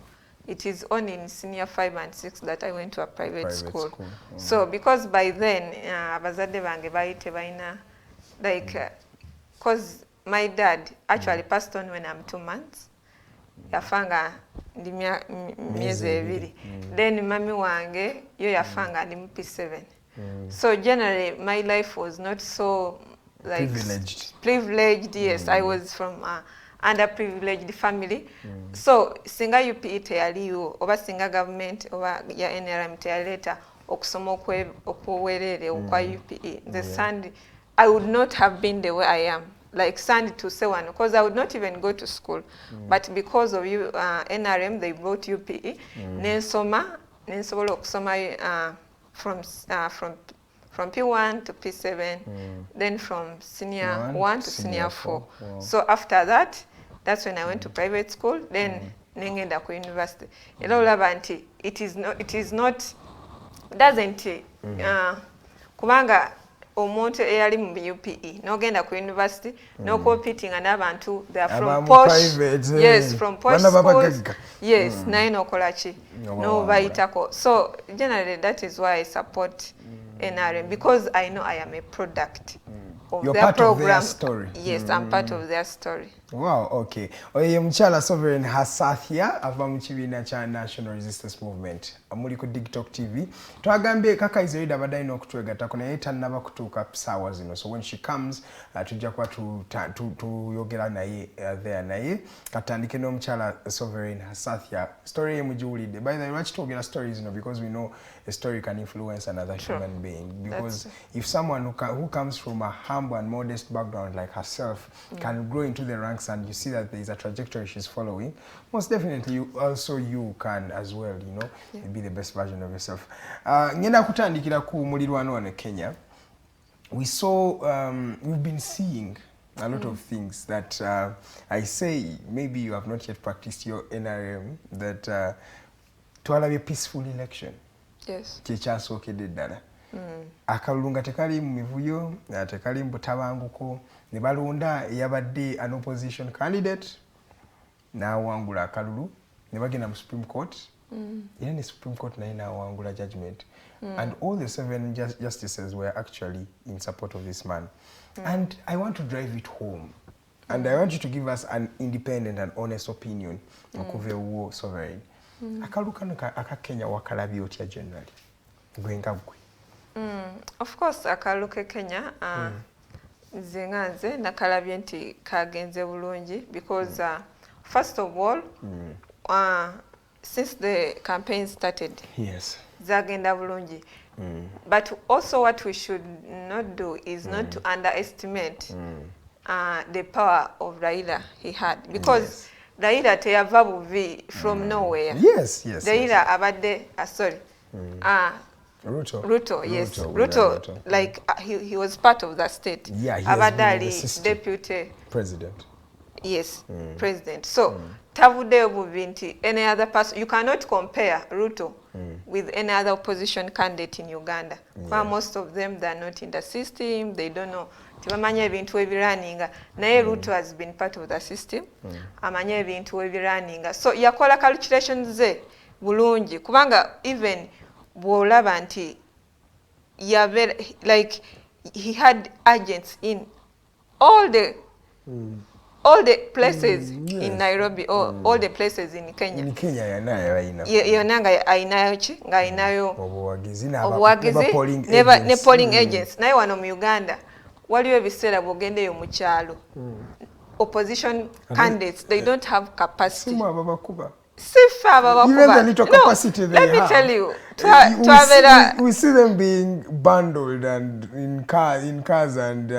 It is only in senior 5 and 6 that I went to a private school. So because by then, abazadde bange bayite baina, like, cause my dad actually passed on when I'm 2 months. Yafanga ndi miezi ebiri. Then mami wange yo yafanga ndi P7. So generally my life was not so like privileged. Yes, I was from underprivileged family. So singa UPE teyaliwo oba singa government oba ya NRM teyaleta okusoma okwewerere okwa UPE, the sand, I would not have been the way I am. Like sand to say one, because I would not even go to school. But because of you, NRM, they brought UPE. Nensoma okusoma from P1 to P7, then from senior 1 to senior 4. Wow. So after that, that's when I went to private school, then nengenda ku university. Era olaba nti doesn't kubanga omuntu eyali mu UPE nogenda ku university no competing n'abantu they are from posh private, yes, from posh schools, yes, naye nokola ki no bayitako. So generally that is why I support NRM, because I know I am a product of You're their part program. Of their story. Yes, I'm part of their story. Wow, okay. Oye mchala Sovereign Hasahya ava mu kibiina kya National Resistance Movement. Amuli ku Digitalk TV. Twagambye Kakayi Zerida abadde alina okutwegattako naye tannaba kutuuka ssaawa zino. So when she comes, tujja kuba tuyogera naye there naye. Katandike n'omukyala Sovereign Hasahya. Story ye mugiwulidde. By the way, lwaki twogera stories zino? Because we know a story can influence another human being. Because if someone who comes from a humble and modest background like herself can grow into the ranks and you see that there is a trajectory she's following, most definitely you can as well, you know, be the best version of yourself. Ngenda kutandikira ku mulirwano wano Kenya. We saw, we've been seeing a lot of things that I say maybe you have not yet practiced your NRM, that to allow a peaceful election. Yes. Kyekyasokedde ddala. Akalulu nga tekali mu mivuyo, tekali mu butabanguko, ne balonda eyabadde an opposition candidate n'awangula akalulu, ne bagenda mu Supreme Court, era ne Supreme Court naye n'awangula judgment. And all the 7 justices were actually in support of this man. And I want to drive it home. And I want you to give us an independent and honest opinion okuva ewuwo Sovereign. Akalulu kano aka Kenya wakalabye otya generally? Gwenga gwe. Of course akalulu ke Kenya nze nga nze nakalabye nti kagenze bulungi because first of all since the campaign started, yes, zagenda bulungi. But also what we should not do is not to underestimate the power of Raila he had, because Raila teyava buvi from nowhere. Yes. Raila abadde Ruto, yes. Ruto, like he was part of that state. Yeah, he abadde deputy president. Yes, president. So tavude buvinti any other person. You cannot compare Ruto with any other opposition candidate in Uganda. Yeah. Most of them, they are not in the system. They don't know. Tibamanya ebintu ebiraninga. Naye Ruto has been part of the system. Amanya ebintu ebiraninga. So yakola calculations ze bulungi. Kubanga even bwolaba nti like he had agents in all the places in Nairobi, or all the places in Kenya. In Kenya yanayo yonanga ayinayo ki nga ayinayo obuwagizi ne polling agents. Naye wano mu Uganda waliwo ebiseera bwogendeyo mu kyalo, opposition candidates, they don't have capacity. Even the little capacity they have. Let me tell you, we see them being bundled and in cars and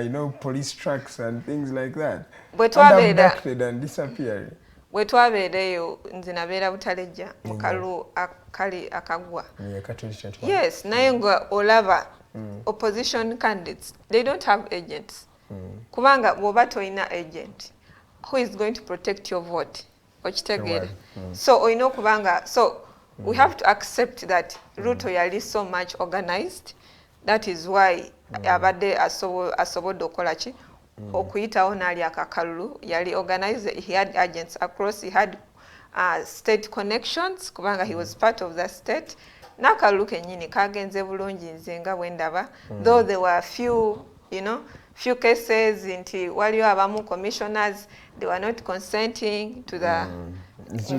you know, police trucks and things like that. And abducted and disappearing. Bwe twabeereyo nze nabeera Butalejja mu kalulu akali akagwa. Yes, naye nga olaba opposition candidates, they don't have agents. Kubanga bw'oba toyina agent, who is going to protect your vote? So we know kubanga, so we have to accept that Ruto yali so much organized. That is why abadde asobodde okola ki okuyitawo n'ali akakalulu. Yali organized, he had agents across, he had state connections kubanga he was part of the state. N'akalulu kennyini kagenze bulungi nze nga bwe ndaba, though there were few cases nti waliwo abamu commissioners, they were not consenting to the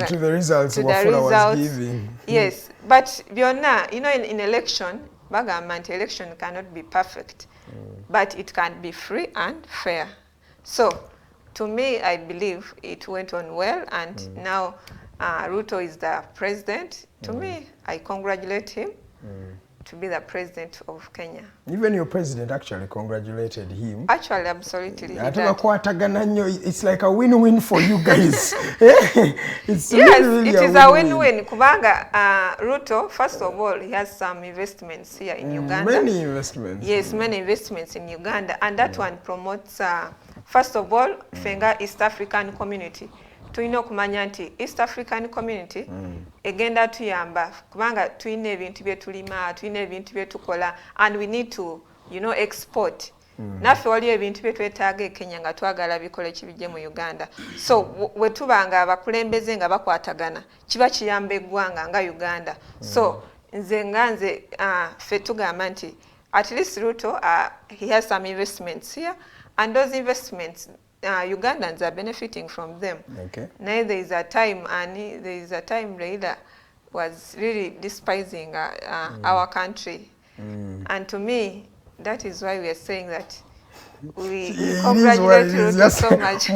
to the results Wafula was giving. Yes, but byonna, you know, in election bagamba nti election cannot be perfect, but it can be free and fair. So to me, I believe it went on well, and now Ruto is the president. To me, I congratulate him to be the president of Kenya. Even your president actually congratulated him. Actually, absolutely. It's like a win-win for you guys. Yes, really it is a win-win. Kubanga Ruto, first of all, he has some investments here in Uganda. Many investments. Yes, many investments in Uganda, and that one promotes, first of all, Fenga East African community. Tulina okumanya nti East African community egenda tuyamba kubanga tulina ebintu bye tulima, tulina ebintu bye tukola, and we need to, you know, export. Naffe waliyo ebintu bye twetaaga e Kenya nga twagala bikole kibijje mu Uganda. So we tubanga abakulembeze nga bakwatagana kiba kiyamba eggwanga nga Uganda. So nze ffe tugamba nti at least Ruto he has some investments here, and those investments Ugandans are benefiting from them. Okay. Now there is a time, and there is a time Raila was really despising our country. And to me, that is why we are saying that we congratulate Ruto so much.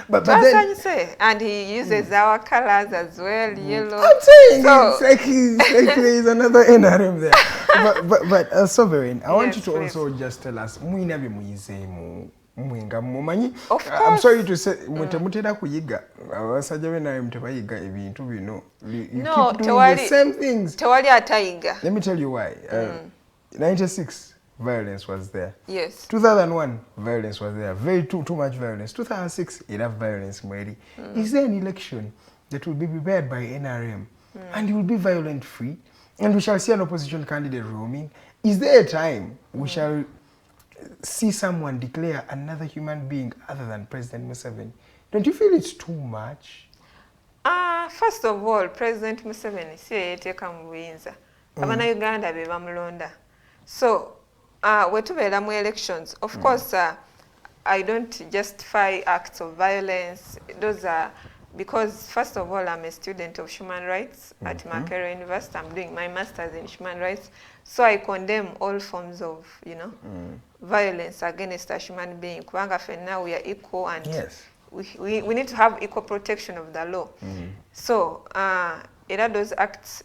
but then, and he uses our colors as well, yellow. I'm saying it's like there is another NRM there. But Sovereign, I want you to also just tell us, I'm sorry to say, mutera kuyiga abasajja b'NRM tebayiga ebintu bino. You keep doing the same things. Tewali atayiga. Let me tell you why. 96 violence was there. Yes. 2001 violence was there. Too much violence. 2006 enough violence. Is there an election that will be prepared by NRM and it will be violent free, and we shall see an opposition candidate roaming? Is there a time we shall see someone declare another human being other than President Museveni? Don't you feel it's too much? First of all, President Museveni si yeteka mu buyinza. Abana Uganda be bamulonda. So, wetubeera mu elections, of course, I don't justify acts of violence. Those are because, first of all, I'm a student of human rights at Makerere University. I'm doing my master's in human rights. So I condemn all forms of, violence against a human being. Kubanga now we are equal, and we need to have equal protection of the law. So, those acts,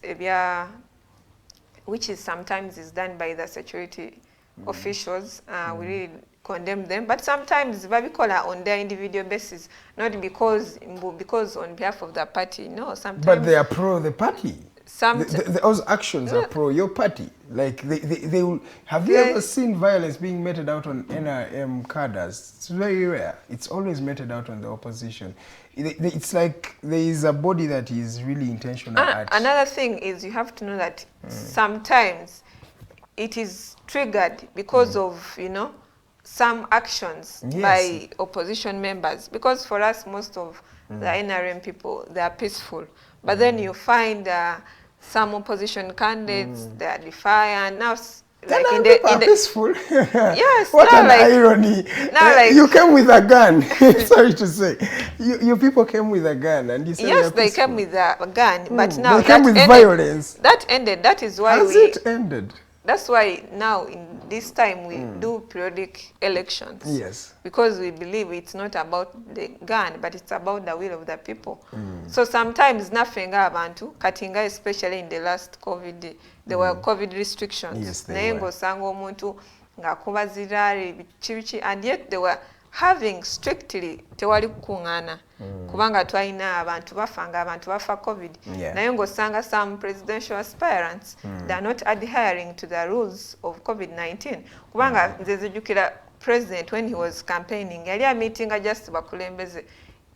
which is sometimes is done by the security officials, we really condemn them. But sometimes babikola on their individual basis, not because on behalf of the party. No, sometimes. But they are pro the party. Those actions are pro your party. Like they will. Have you ever seen violence being meted out on NRM cadres? It's very rare. It's always meted out on the opposition. It's like there is a body that is really intentional. Another thing is you have to know that sometimes it is triggered because of some actions by opposition members. Because for us, most of the NRM people, they are peaceful. But then you find some opposition candidates, they are defiant. Now, like in the peaceful. Yes. What an irony. You came with a gun. Sorry to say. You people came with a gun and you said yes, they came with a gun, but now they came with violence. That ended. That is why it ended? That's why now in this time we do periodic elections. Yes. Because we believe it's not about the gun, but it's about the will of the people. So sometimes nothing abantu katinga, especially in the last COVID, there were COVID restrictions. Yes, they were. And yet they were having strictly tewali kukungana. Kubanga twaina abantu bafa COVID. Naye ng'osanga some presidential aspirants, they are not adhering to the rules of COVID-19. Kubanga nze nzijukira president when he was campaigning yali meeting just bakulembeze.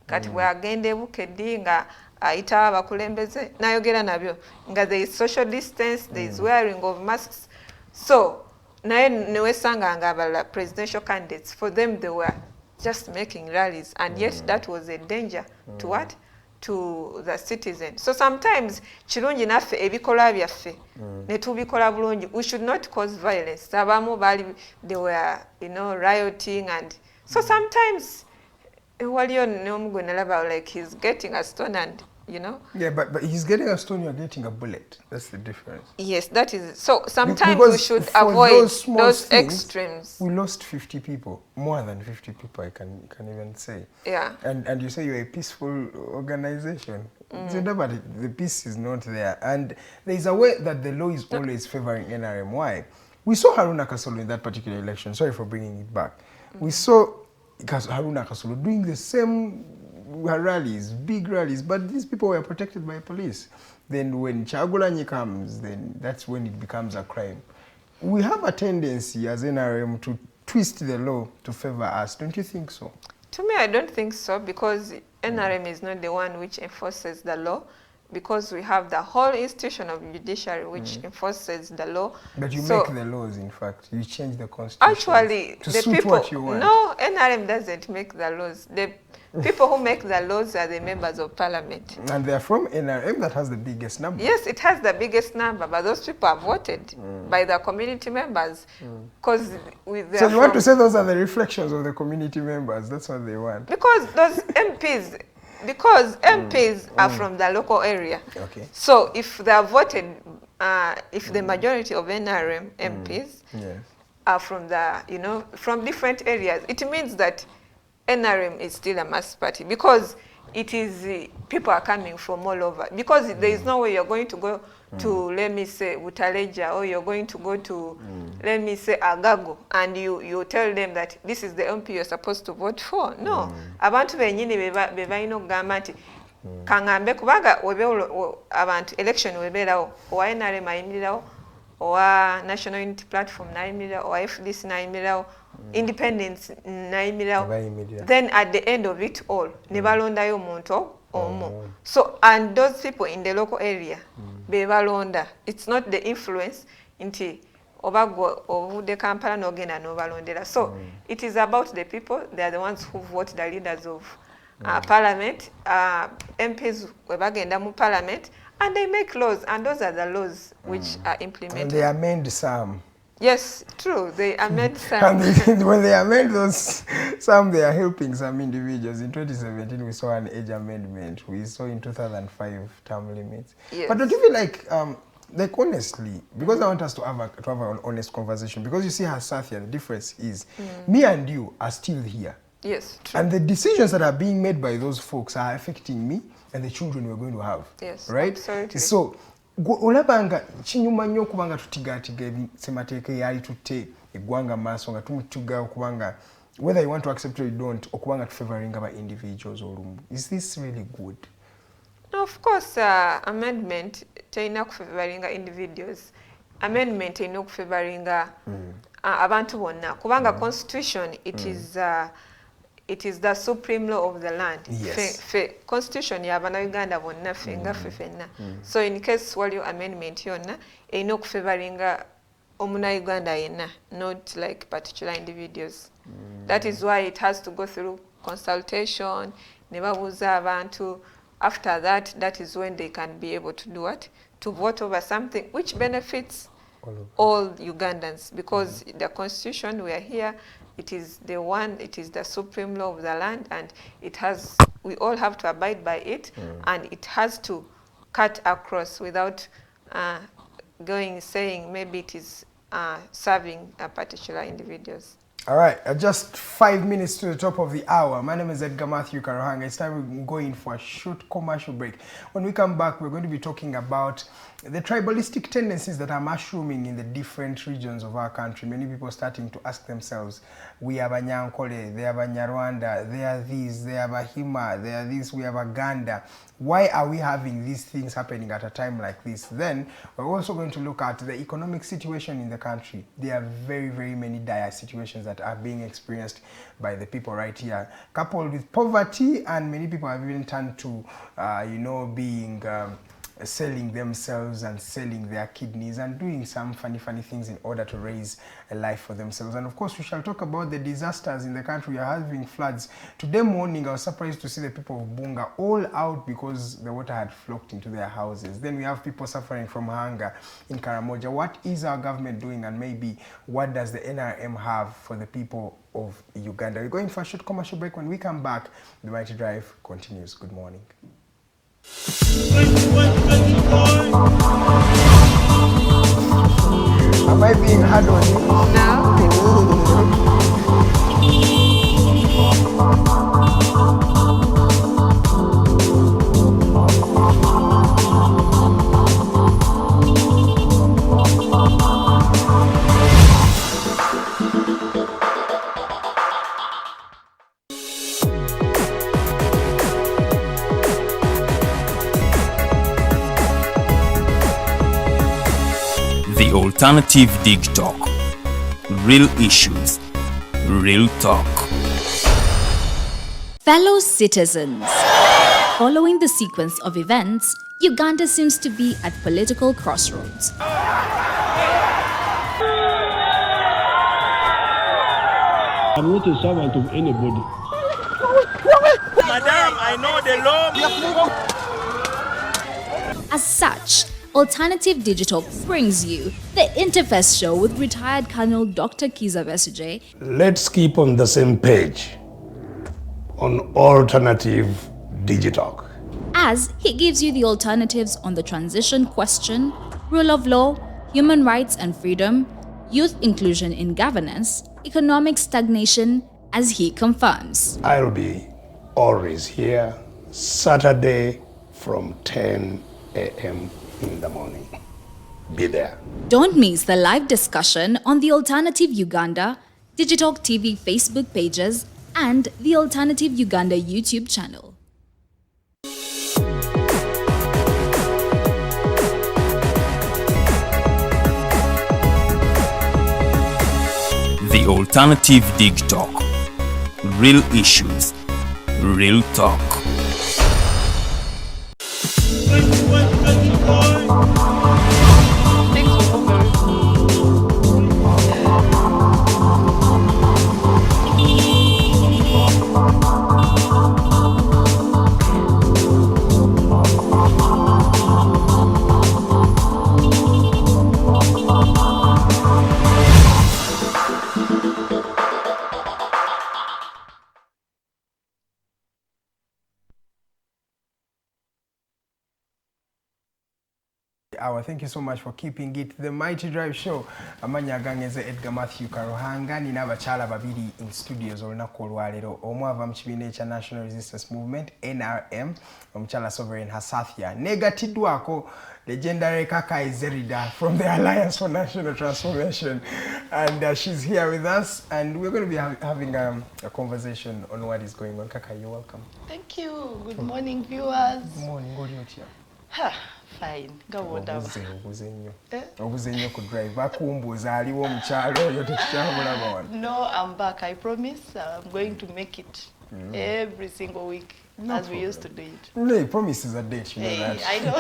Kati bwagenda ebukeddi nga ayita abakulembeze n'ayogera nabyo nga there is social distance, there is wearing of masks. So naye newesanga nga abala presidential candidates, for them they were just making rallies, and yet that was a danger to what? To the citizen. So sometimes kirungi naffe ebikola byaffe ne tubikola bulungi. We should not cause violence. Abamu bali they were rioting, and so sometimes waliyo n'omu nalaba like he's getting a stone and Yeah, but he's getting a stone, you're getting a bullet. That's the difference. Yes, that is. So sometimes we should avoid those extremes. We lost 50 people, more than 50 people, I can even say. Yeah. And you say you're a peaceful organization. But the peace is not there. And there is a way that the law is always favoring NRM. Why? We saw Haruna Kasolo in that particular election. Sorry for bringing it back. We saw Haruna Kasolo doing the same rallies, big rallies, but these people were protected by police. Then when Chagulanyi comes, then that's when it becomes a crime. We have a tendency as NRM to twist the law to favor us. Don't you think so? To me, I don't think so, because NRM is not the one which enforces the law. because we have the whole institution of judiciary which enforces the law. But you make the laws, in fact. You change the constitution actually, to the suit people, what you want. No, NRM doesn't make the laws. The people who make the laws are the members of parliament. And they are from NRM that has the biggest number. Yes, it has the biggest number, but those people are voted by the community members. Because So you want to say those are the reflections of the community members? That's what they want. Because those MPs, are from the local area. Okay. So if they are voted, if the majority of NRM MPs are from the, from different areas, it means that NRM is still a mass party, because it is people are coming from all over. Because there is no way you're going to go to, let me say, Butaleja, or you're going to go to, let me say, Agago, and you tell them that this is the MP you're supposed to vote for. No. Abantu benyini beba ino gamati. Kangambe kubaga abantu election weberawo, owa NRM ayimirawo, owa National Unity Platform nayimirawo, owa FDC nayimirawo, Independence nayimirawo. Then at the end of it all, nebalondayo omuntu omo. So, and those people in the local area, bebalonda. It's not the influence inti obago ovude Kampala nogenda nobalondera. So, it is about the people. They are the ones who vote the leaders of parliament, MPs webagenda mu parliament, and they make laws, and those are the laws which are implemented. And they amend some. Yes, true. They amend some. And when they amend those, some they are helping some individuals. In 2017, we saw an age amendment. We saw in 2005 term limits. Yes. But don't you feel like honestly, because I want us to have an honest conversation, because you see Hasahya, the difference is me and you are still here. Yes, true. And the decisions that are being made by those folks are affecting me and the children we're going to have. Yes, right? absolutely. So, olabanga kinyuma nnyo okubanga tutigaatiga ebisemateeka eyali tutte eggwanga maaso nga tumutuga okubanga whether you want to accept or you don't okubanga tufavoringa ba individuals olumu. Is this really good? No, of course, amendment terina kufavoringa individuals. Amendment terina kufavoringa abantu bonna kubanga constitution it is the supreme law of the land. Yes. Constitution ya Bannabyauganda bonna fenga fenna. So in case waliyo amendment yonna erina okufavoringa omunnayuganda yenna, not like particular individuals. That is why it has to go through consultation, ne babuuza abantu. After that, that is when they can be able to do what? To vote over something which benefits all Ugandans, because the constitution, we are here, it is the supreme law of the land, and we all have to abide by it, and it has to cut across without saying maybe it is serving particular individuals. All right, just 5 minutes to the top of the hour. My name is Edgar Mathew Karuhanga. It's time we go in for a short commercial break. When we come back, we're going to be talking about the tribalistic tendencies that are mushrooming in the different regions of our country. Many people starting to ask themselves, we have a Nyankole, they have a Nyarwanda, they are this, they have a Hima, they are this, we have a Ganda. Why are we having these things happening at a time like this? Then we're also going to look at the economic situation in the country. There are very, very many dire situations that are being experienced by the people right here, coupled with poverty, and many people have even turned to, being selling themselves and selling their kidneys and doing some funny things in order to raise a life for themselves. And of course, we shall talk about the disasters in the country. We are having floods. Today morning, I was surprised to see the people of Bunga all out because the water had flocked into their houses. Then we have people suffering from hunger in Karamoja. What is our government doing, and maybe what does the NRM have for the people of Uganda? We're going for a short commercial break. When we come back, the Mighty Drive continues. Good morning. Am I being hard on you? No. The Alternative Digitalk. Real issues, real talk. Fellow citizens, Following the sequence of events, Uganda seems to be at political crossroads. I'm not a servant of anybody. Madam, I know the law. As such, Alternative Digitalk brings you the Interface Show with retired Colonel Dr. Kakayi Zerida. Let's keep on the same page on Alternative Digitalk, As he gives you the alternatives on the transition question, rule of law, human rights and freedom, youth inclusion in governance, economic stagnation, as he confirms. I'll be always here Saturday from 10 a.m. in the morning. Be there. Don't miss the live discussion on the Alternative Uganda, Digitalk TV Facebook pages, and the Alternative Uganda YouTube channel. The Alternative Digitalk. Real issues, real talk. Thank you so much for keeping it the Mighty Drive Show. Amanya gangeze Edgar Mathew Karuhanga ni n'abakyala babiri in studios olunaku olwaleero. Omu ava mu kibiina ekya National Resistance Movement NRM, omukyala Sovereign Hasahya, negatiddwako legendary Kakayi Zerida from the Alliance for National Transformation, and she's here with us, and we're going to be having a conversation on what is going on. Kakayi, you're welcome. Thank you. Good morning, viewers. Good morning. What are you here? Fine. Go on. No, I'm back. I promise I'm going to make it every single week as we used to do it. No, promises are date, you know that. I know.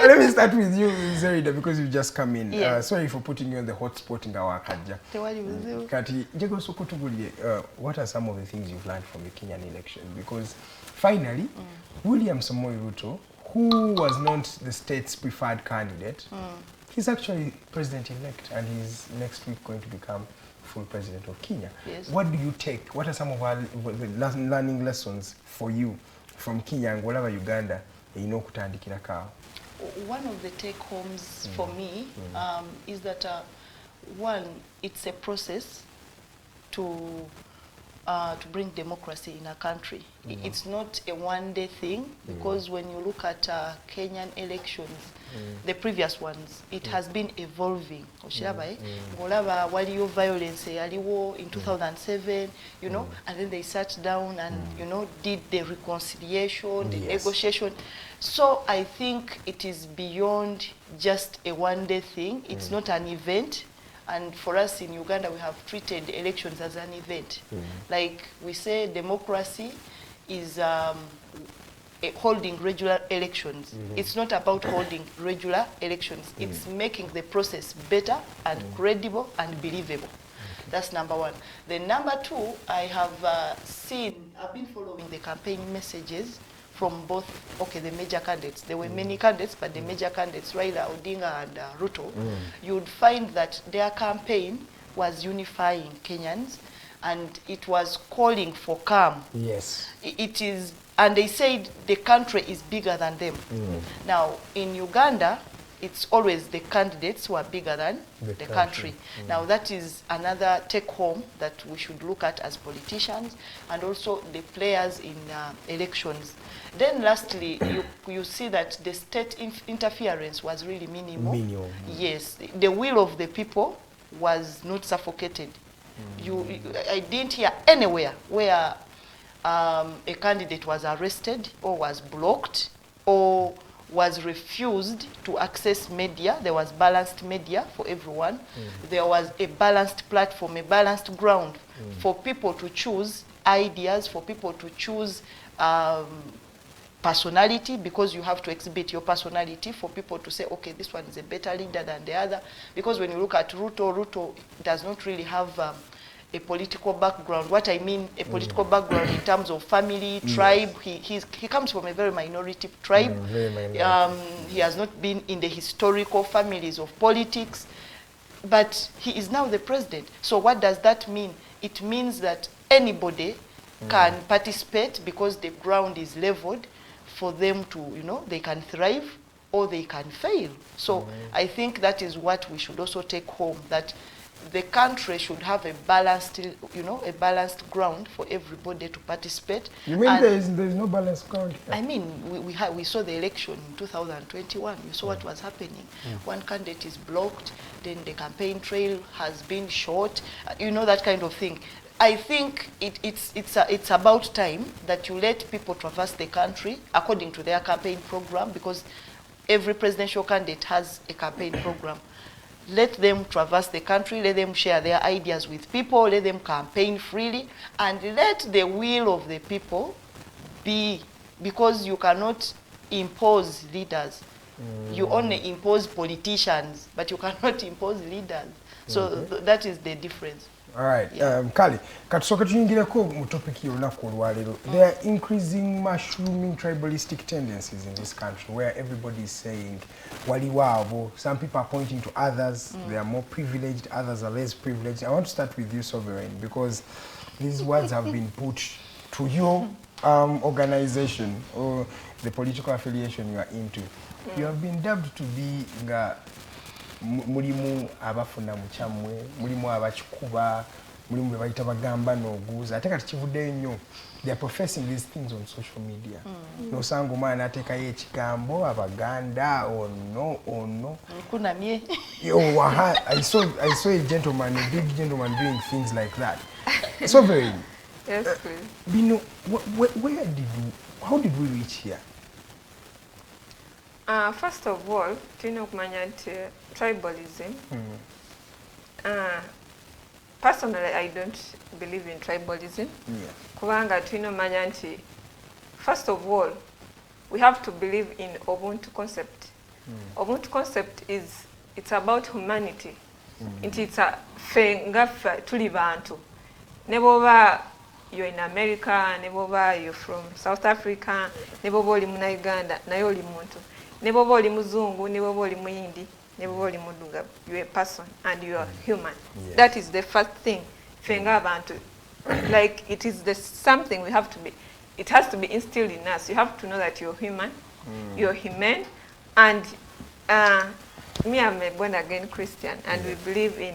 Let me start with you, Zerida, because you've just come in. Yes. Sorry for putting you on the hot spot in our Kajja. Kati, what are some of the things you've learned from the Kenyan election? Because finally, William Samoei Ruto, who was not the state's preferred candidate, he's actually president-elect, and he's next week going to become full president of Kenya. Yes. What do you take? What are some of our learning lessons for you from Kenya and whatever Uganda, kutandikira kawa? One of the take-homes for me is that, one, it's a process to bring democracy in a country. It's not a one-day thing, because when you look at Kenyan elections, the previous ones, it has been evolving. Olaba waliyo violence yaliwo in 2007, you know, and then they sat down and you know did the reconciliation, the negotiation. So I think it is beyond just a one-day thing. It's not an event. And for us in Uganda, we have treated elections as an event. Like we say, democracy is holding regular elections. It's not about holding regular elections. It's making the process better and credible and believable. That's number one. Then number two, I have I've been following the campaign messages from both, the major candidates. There were many candidates, but the major candidates, Raila Odinga and Ruto, you'd find that their campaign was unifying Kenyans, and it was calling for calm. Yes. It is, and they said the country is bigger than them. Now, in Uganda, it's always the candidates who are bigger than the country. Now, that is another take-home that we should look at as politicians, and also the players in elections. Then lastly, you see that the state interference was really minimal. Yes, the will of the people was not suffocated. I didn't hear anywhere where a candidate was arrested or was blocked or was refused to access media. There was balanced media for everyone. There was a balanced platform, a balanced ground for people to choose ideas, for people to choose personality, because you have to exhibit your personality for people to say, okay, this one is a better leader than the other. Because when you look at Ruto does not really have a political background. What I mean, a political background in terms of family, tribe. He comes from a very minority tribe. Very minority. He has not been in the historical families of politics, but he is now the president. So what does that mean? It means that anybody can participate because the ground is leveled for them to, you know, they can thrive or they can fail. So I think that is what we should also take home, that the country should have a balanced, you know, a balanced ground for everybody to participate. You mean there is no balanced ground? I mean, we saw the election in 2021. You saw what was happening. One candidate is blocked, then the campaign trail has been short, you know, that kind of thing. I think it's about time that you let people traverse the country according to their campaign program, because every presidential candidate has a campaign program. Let them traverse the country, let them share their ideas with people, let them campaign freely, and let the will of the people be, because you cannot impose leaders. You only impose politicians, but you cannot impose leaders. So that is the difference. All right, Kali, katusoka tuyingireko mu topic y'olunaku olwaleero. There are increasing mushrooming tribalistic tendencies in this country where everybody is saying waliwo abo. Some people are pointing to others. They are more privileged, others are less privileged. I want to start with you, Sovereign, because these words have been put to your organization or the political affiliation you are into. You have been dubbed to be mulimu abafuna mukyamwe, mulimu abakikuba, mulimu bebayita bagamba n'oguuza. Ate kati kivuddeyo nnyo. They are professing these things on social media. Nosanga omwana ateekayo ekigambo abaganda ono. Kunamye. I saw a gentleman, a big gentleman doing things like that. So very. Yes, please. Bino, how did we reach here? First of all, tulina okumanya nti tribalism. Personally, I don't believe in tribalism. Kubanga tulina omanya nti, first of all, we have to believe in Ubuntu concept. Ubuntu concept it's about humanity. It's a fe ngaffe tuli bantu. Ne bwoba you're in America, ne bwoba you're from South Africa, ne bwoba oli mu Uganda, naye oli muntu. Ne bwoba oli muzungu, ne bwoba oli muyindi, ne bwoba oli muddugavu. You're a person and you are human. Yes. That is the first thing. Fe ng'abantu. Like it is something we have to be. It has to be instilled in us. You have to know that you're human, you're human, and me, I'm a born again Christian, and we believe in.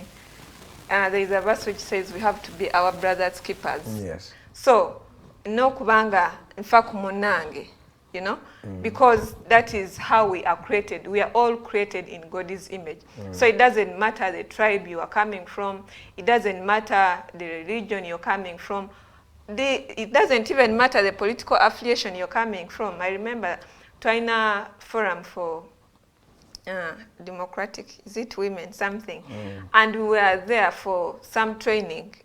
There is a verse which says we have to be our brother's keepers. Yes. So, no kubanga nfa kumunange, you know, because that is how we are created. We are all created in God's image. So it doesn't matter the tribe you are coming from. It doesn't matter the religion you're coming from. It doesn't even matter the political affiliation you're coming from. I remember China Forum for Democratic, is it women, something, and we were there for some training,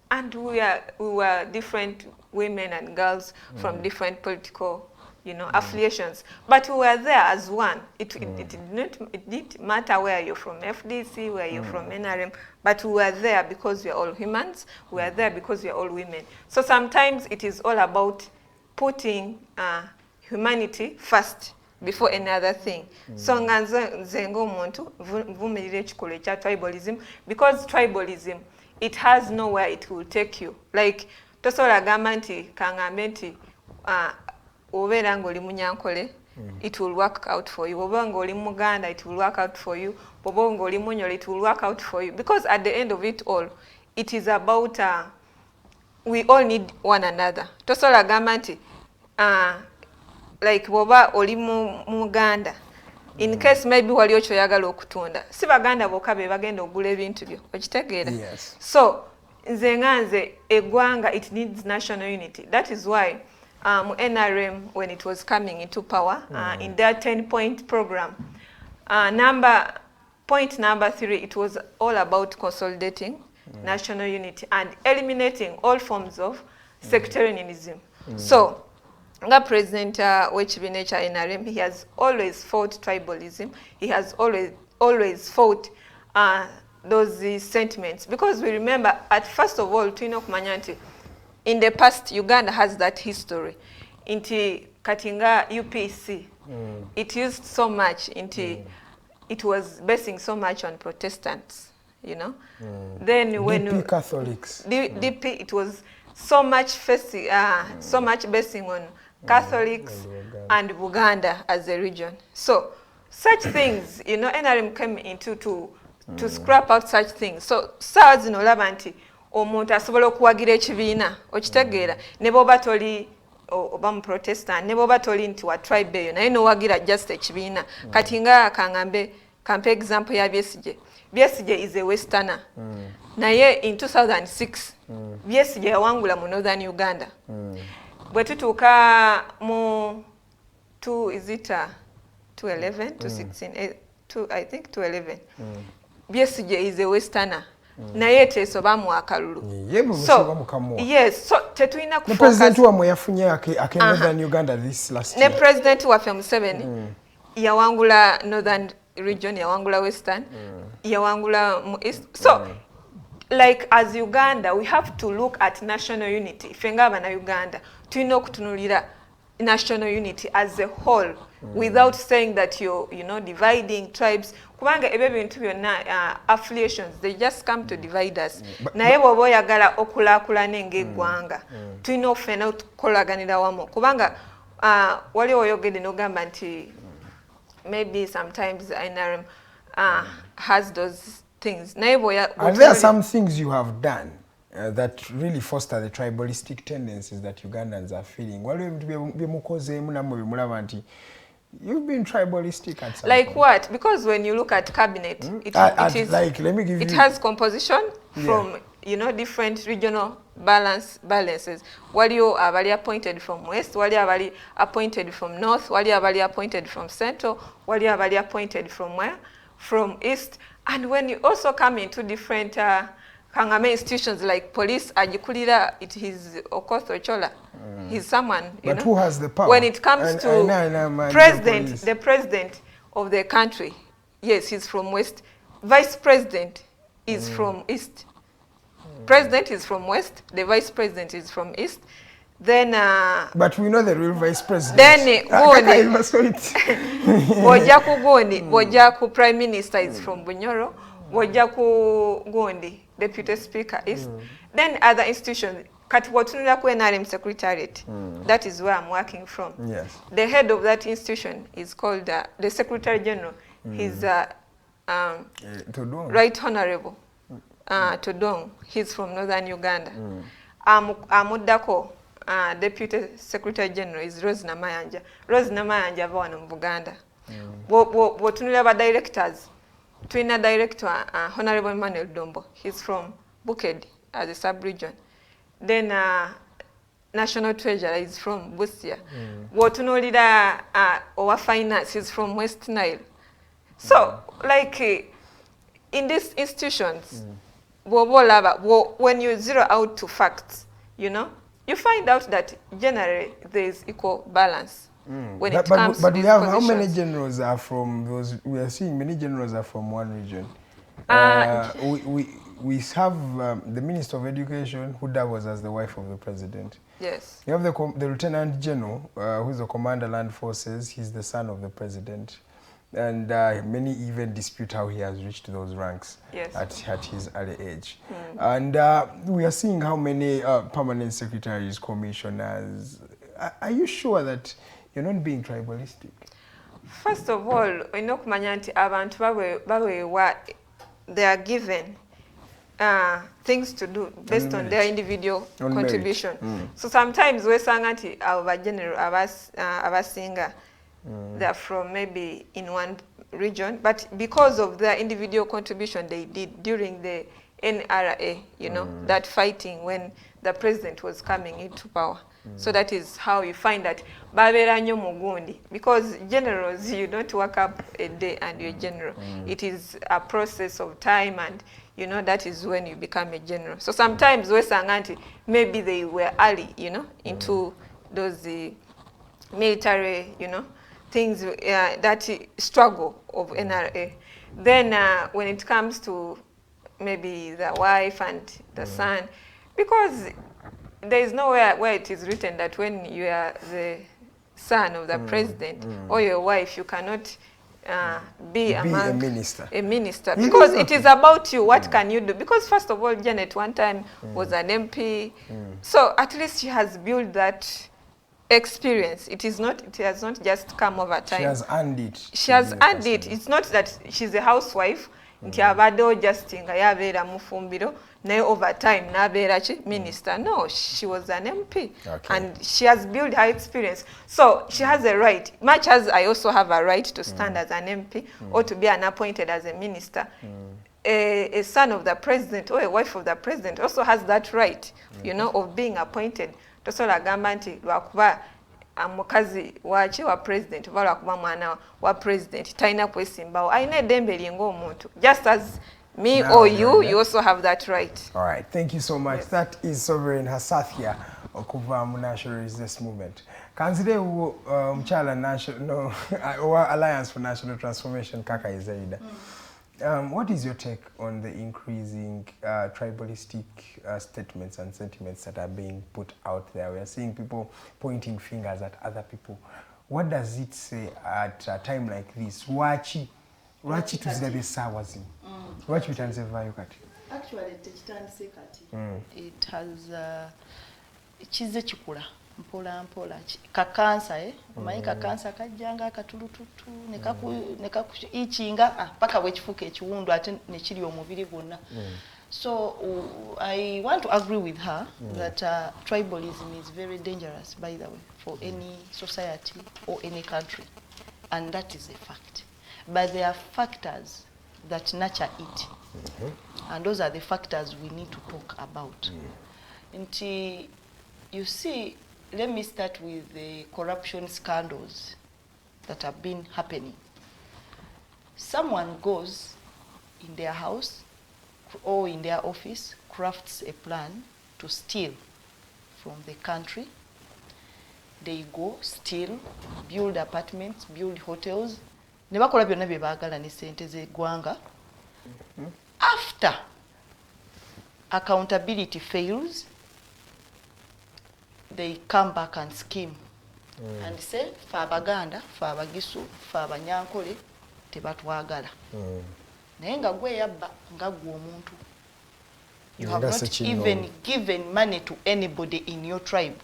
and we were different women and girls from different political, you know, affiliations, but we were there as one. It didn't matter where you're from, FDC, where you're from NRM, but we were there because we are all humans. We are there because we are all women. So sometimes it is all about putting humanity first before any other thing. So nze ng'omuntu vumirira ekikolo ekya tribalism, because tribalism, it has nowhere it will take you. Like tosobola gamba nti kangambe nti obeera ng'oli munyankole, it will work out for you. Oba ng'oli muganda, it will work out for you. Oba ng'oli munyolo, it will work out for you. Because at the end of it all, it is about we all need one another. Tosobola gamba nti like boba oli muganda, in case maybe wali okyoyagala okutunda, si baganda bokka be bagenda ogula ebintu byo, okitegeera. So nze eggwanga, it needs national unity. That is why NRM, when it was coming into power, in their 10-point program, point number 3, it was all about consolidating national unity and eliminating all forms of sectarianism. So nga president w'ekibiina ekya NRM, he has always fought tribalism. He has always fought those sentiments, because we remember, at first of all, tulina okumanya nti in the past Uganda has that history inti katinga UPC it used so much inti it was basing so much on Protestants, you know. Then when DP Catholics, DP, it was so much so much basing on Catholics and Buganda as a region. So such things, you know, NRM came into to scrap out such things. So sawa zino olaba nti omuntu asobola okuwagira ekibiina okitegeera ne bw'oba toli oba mu Protestant ne bw'oba toli nti wa tribe eyo naye n'owagira just ekibiina. Kati nga kampe example ya Besigye is a Westerner. Naye in 2006 Besigye yawangula mu Northern Uganda. Bwe tutuuka mu 2011 I think 2011 Besigye is a Westerner. Naye teso bamuwa akalulu. Yes, so tetulina kufocus. The president wamwe yafunye ake Northern Uganda this last year. Ne president waffe Museveni yawangula Northern region, yawangula Western, yawangula mu East. So like as Uganda, we have to look at national unity. Ifenga abana Uganda tulina okutunulira national unity as a whole, without saying that you're, you know, dividing tribes. Kubanga ebyo bintu byonna affiliations, they just come to divide us. Naye bw'oba oyagala okulaakulana ng'eggwanga tulina okufena okukolaganira wamu. Kubanga wali oyogedde n'ogamba nti maybe sometimes NRM has those things. Are there some things you have done that really foster the tribalistic tendencies that Ugandans are feeling? You've been tribalistic at some like point. What? Because when you look at cabinet, it is like, let me give it you, has composition from you know, different regional balances. Waliyo abali appointed from west, wali abali appointed from north, wali abali appointed from central, wali abali appointed from where? From east. And when you also come into different Kangame institutions like police, ajikulira, it is Okoth Ochola. He's someone, you but know. Who has the power? When it comes to president, the president of the country, yes, he's from west. Vice president is from east. President is from west. The vice president is from east. Then but we know the real vice president. Then Wojaku prime minister is from Bunyoro. Wojaku Gondi, deputy speaker is. Then other institutions. Katiwatunula ku NRM secretariat. That is where I'm working from. Yes. The head of that institution is called the Secretary General. He's Right Honorable Todong. He's from Northern Uganda. Amudako Deputy Secretary General is Rose Namayanja. Rose Namayanja ava wano mu Buganda. Bw'otunula ba directors. Twina director Honorable Emmanuel Dombo. He's from Bukedi as a sub-region. Then National Treasurer is from Busia. Wotunolida our finance is from West Nile. So, like in these institutions, when you zero out to facts, you know, you find out that generally there is equal balance. When it comes but to we these have positions. how many generals are from those? We are seeing many generals are from one region. We have the Minister of Education, who was as the wife of the president. Yes. You have the Lieutenant General, who is the Commander Land Forces. He's the son of the president. And many even dispute how he has reached those ranks at his early age. And we are seeing how many permanent secretaries, commissioners. Are you sure that you're not being tribalistic? First of all, kumanya nti abantu bawewa they are given things to do based on their individual contribution. So sometimes we sanga nti aba general abasinga they're from maybe in one region, but because of their individual contribution they did during the NRA, you know, that fighting when the president was coming into power. So that is how you find that babera nyo mugundi, because generals, you don't wake up a day and you're general. It is a process of time, and you know, that is when you become a general. So sometimes we sanganti maybe they were early, you know, into those military, things that struggle of NRA. Then when it comes to maybe the wife and the son, because there is nowhere where it is written that when you are the son of the president or your wife, you cannot be a minister. Because it is about you. What can you do? Because first of all, Janet one time was an MP, so at least she has built that experience. It has not just come over time. She has earned it. She has earned it. It's not that she's a housewife. Nti abadde just nga yabeera mufumbiro naye over time nabeera minister. No, she was an MP. And she has built her experience. So she has a right, much as I also have a right to stand as an MP or to be appointed as a minister. A son of the president or a wife of the president also has that right, of being appointed. Tosobola agamba nti lwakuba mukazi wache wa president oba lwakuba mwana wa president talina kwesimbawo alina eddembe lye ng'omuntu, just as me or you also have that right. All right, thank you so much. Yes. That is Sovereign Hasahya okuva mu National Resistance Movement. Kanzire mchala Alliance for National Transformation, Kakayi Zerida. What is your take on the increasing tribalistic statements and sentiments that are being put out there? We are seeing people pointing fingers at other people. What does it say at a time like this? Wachi tuzirabe sawa zino. Wachi bitanze vayo kati. Actually, tekitandise kati. It has kize kikula mpola kakansa omanyi kakansa kajjanga akatulututu ichinga paka bwekifuuka ekiwundu ate nekiri omubiri gwonna. So I want to agree with her that tribalism is very dangerous, by the way, for any society or any country, and that is a fact. But there are factors that nurture it, and those are the factors we need to talk about. And you see, let me start with the corruption scandals that have been happening. Someone goes in their house or in their office, crafts a plan to steal from the country. They go, steal, build apartments, build hotels. Nebakola byonna bye baagala ne ssente z'eggwanga. After accountability fails, they come back and scheme and say, fe Abaganda, fe Abagisu, fe Abanyankole, tebatwagala. Naye nga gwe yabba nga gwe omuntu. You have not even given money to anybody in your tribe,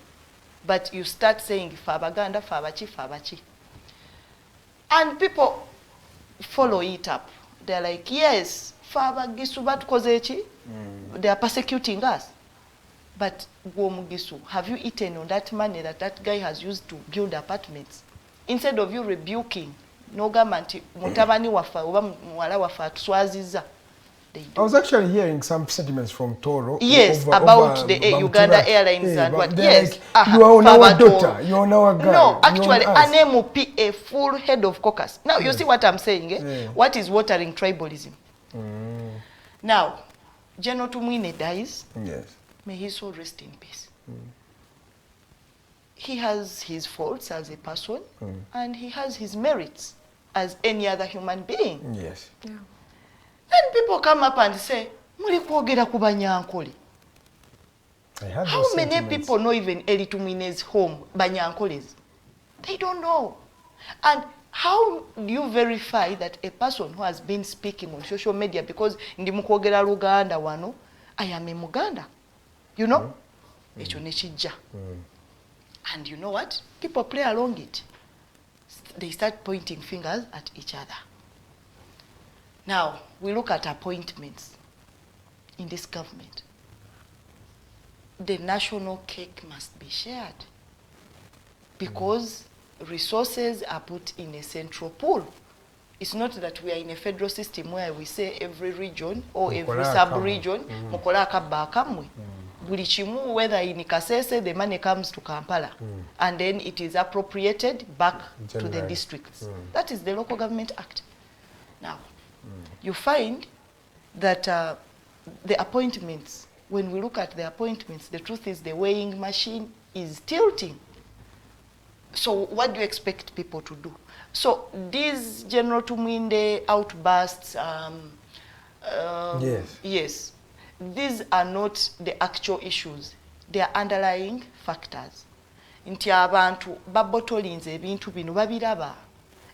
but you start saying, fe Abaganda, fe Abachi, fe Abachi. And people follow it up. They're like, yes, fe Abagisu batukoze eki? They are persecuting us. But Gwomugisu, have you eaten on that money that guy has used to build apartments? Instead of you rebuking, no government, mutabani wafa, oba muwala wafa tuswaziza. I was actually hearing some sentiments from Toro. Yes, about the Uganda Airlines and what. Yes, like, you are our daughter, you are our guy. No, actually, an MOP, a full head of caucus. Now, you see what I'm saying, eh? What is watering tribalism? Now, General Tumwine dies. Yes. May his soul rest in peace. He has his faults as a person, and he has his merits as any other human being. Yes. Yeah. Then people come up and say, Muli kwogera ku Banyankole. How many people know even Eli Tumwine's home, Banyankoles? They don't know. And how do you verify that a person who has been speaking on social media, because ndi mukwogera Luganda wano, I am a Muganda? You know? And you know what? People play along it. They start pointing fingers at each other. Now, we look at appointments in this government. The national cake must be shared because resources are put in a central pool. It's not that we are in a federal system where we say every region or every sub-region, mukola akabba akamwe. Bulichimu, whether in Kasese, the money comes to Kampala, and then it is appropriated back to the districts. That is the Local Government Act. Now, you find that the appointments, when we look at the appointments, the truth is the weighing machine is tilting. So what do you expect people to do? So these General Tumwinde outbursts, yes, these are not the actual issues. They are underlying factors. Nti abantu babotolinze ebintu bino babiraba.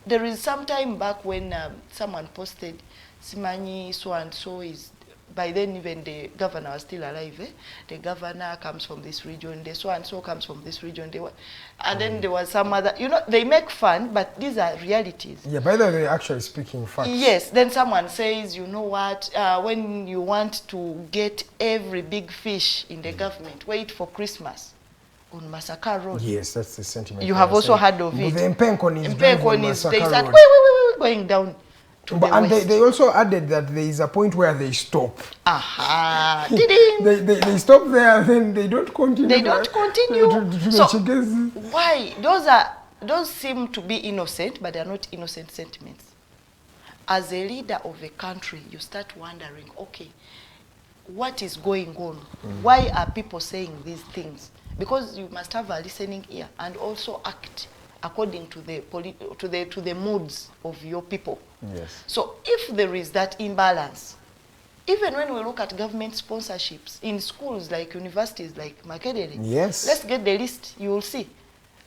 There is some time back when someone posted Simanyi so and so is, by then even the governor was still alive. The governor comes from this region, the so and so comes from this region. And then there was some other, you know, they make fun, but these are realities. Yeah, by the way, they're actually speaking facts. Yes, then someone says, you know what, when you want to get every big fish in the government, wait for Christmas on Masaka Road. Yes, that's the sentiment. You have also heard of it. The Mpenkon is they Masaka start Road. Going down to the and west. they also added that there is a point where they stop. Aha. they stop there and then they don't continue. They don't continue. So why? Those seem to be innocent, but they are not innocent sentiments. As a leader of a country, you start wondering, okay, what is going on? Why are people saying these things? Because you must have a listening ear and also act according to the moods of your people. Yes. So if there is that imbalance, even when we look at government sponsorships in schools like universities like Makerere, yes, let's get the list, you will see.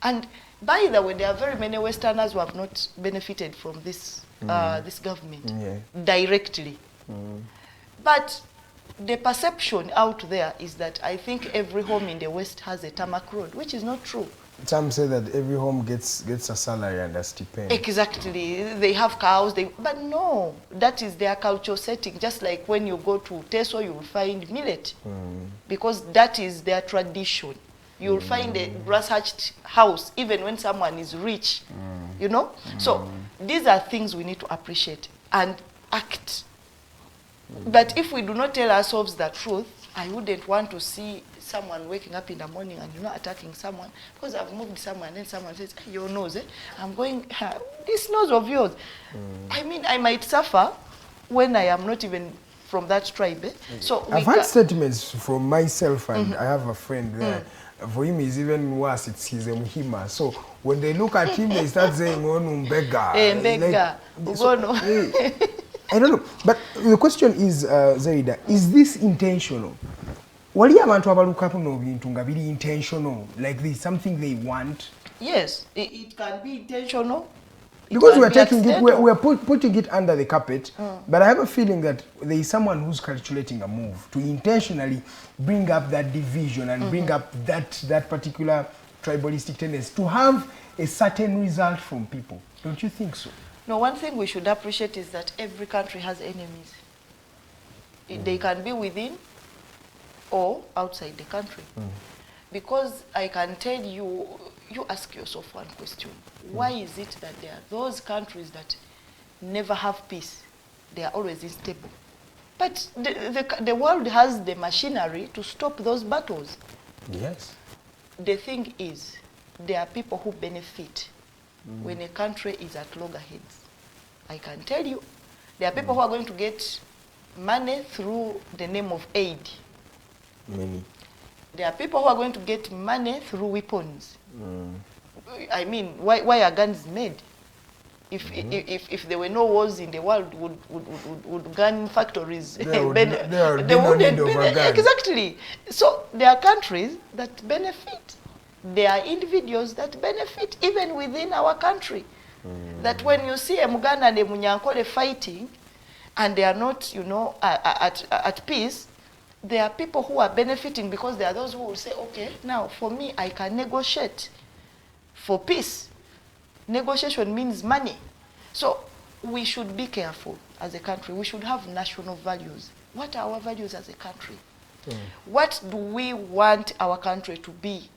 And by the way, there are very many Westerners who have not benefited from this this government directly. But the perception out there is that I think every home in the West has a tarmac road, which is not true. Some say that every home gets a salary and a stipend. Exactly. They have cows, but no, that is their cultural setting. Just like when you go to Teso, you will find millet, because that is their tradition. You will find a grass-hatched house, even when someone is rich, you know? So these are things we need to appreciate and act. But if we do not tell ourselves the truth, I wouldn't want to see someone waking up in the morning and attacking someone because I've moved someone and then someone says, hey, your nose, I'm going, this nose of yours. I mean, I might suffer when I am not even from that tribe. So I've had statements from myself and I have a friend there. For him, it's even worse. He's a Muhima. So when they look at him, they start saying, oh, Mbega. I don't know. But the question is, Zerida, is this intentional? Wali abantu abalukapo no bintu nga biri intentional, like this, something they want? Yes, it can be intentional. Because we're taking it, we're putting it under the carpet, but I have a feeling that there is someone who's calculating a move to intentionally bring up that division and bring up that particular tribalistic tendency to have a certain result from people. Don't you think so? No, one thing we should appreciate is that every country has enemies. They can be within or outside the country. Because I can tell you, you ask yourself one question. Why is it that there are those countries that never have peace? They are always unstable. But the world has the machinery to stop those battles. Yes. The thing is, there are people who benefit when a country is at loggerheads. I can tell you, there are people who are going to get money through the name of aid. Many. There are people who are going to get money through weapons. I mean, why are guns made? If there were no wars in the world, would gun factories? They wouldn't be. Exactly. So there are countries that benefit. There are individuals that benefit even within our country. That when you see a Muganda and a Munyankole fighting, and they are not, you know, at peace, there are people who are benefiting because there are those who will say, okay, now for me, I can negotiate for peace. Negotiation means money. So we should be careful as a country. We should have national values. What are our values as a country? What do we want our country to be?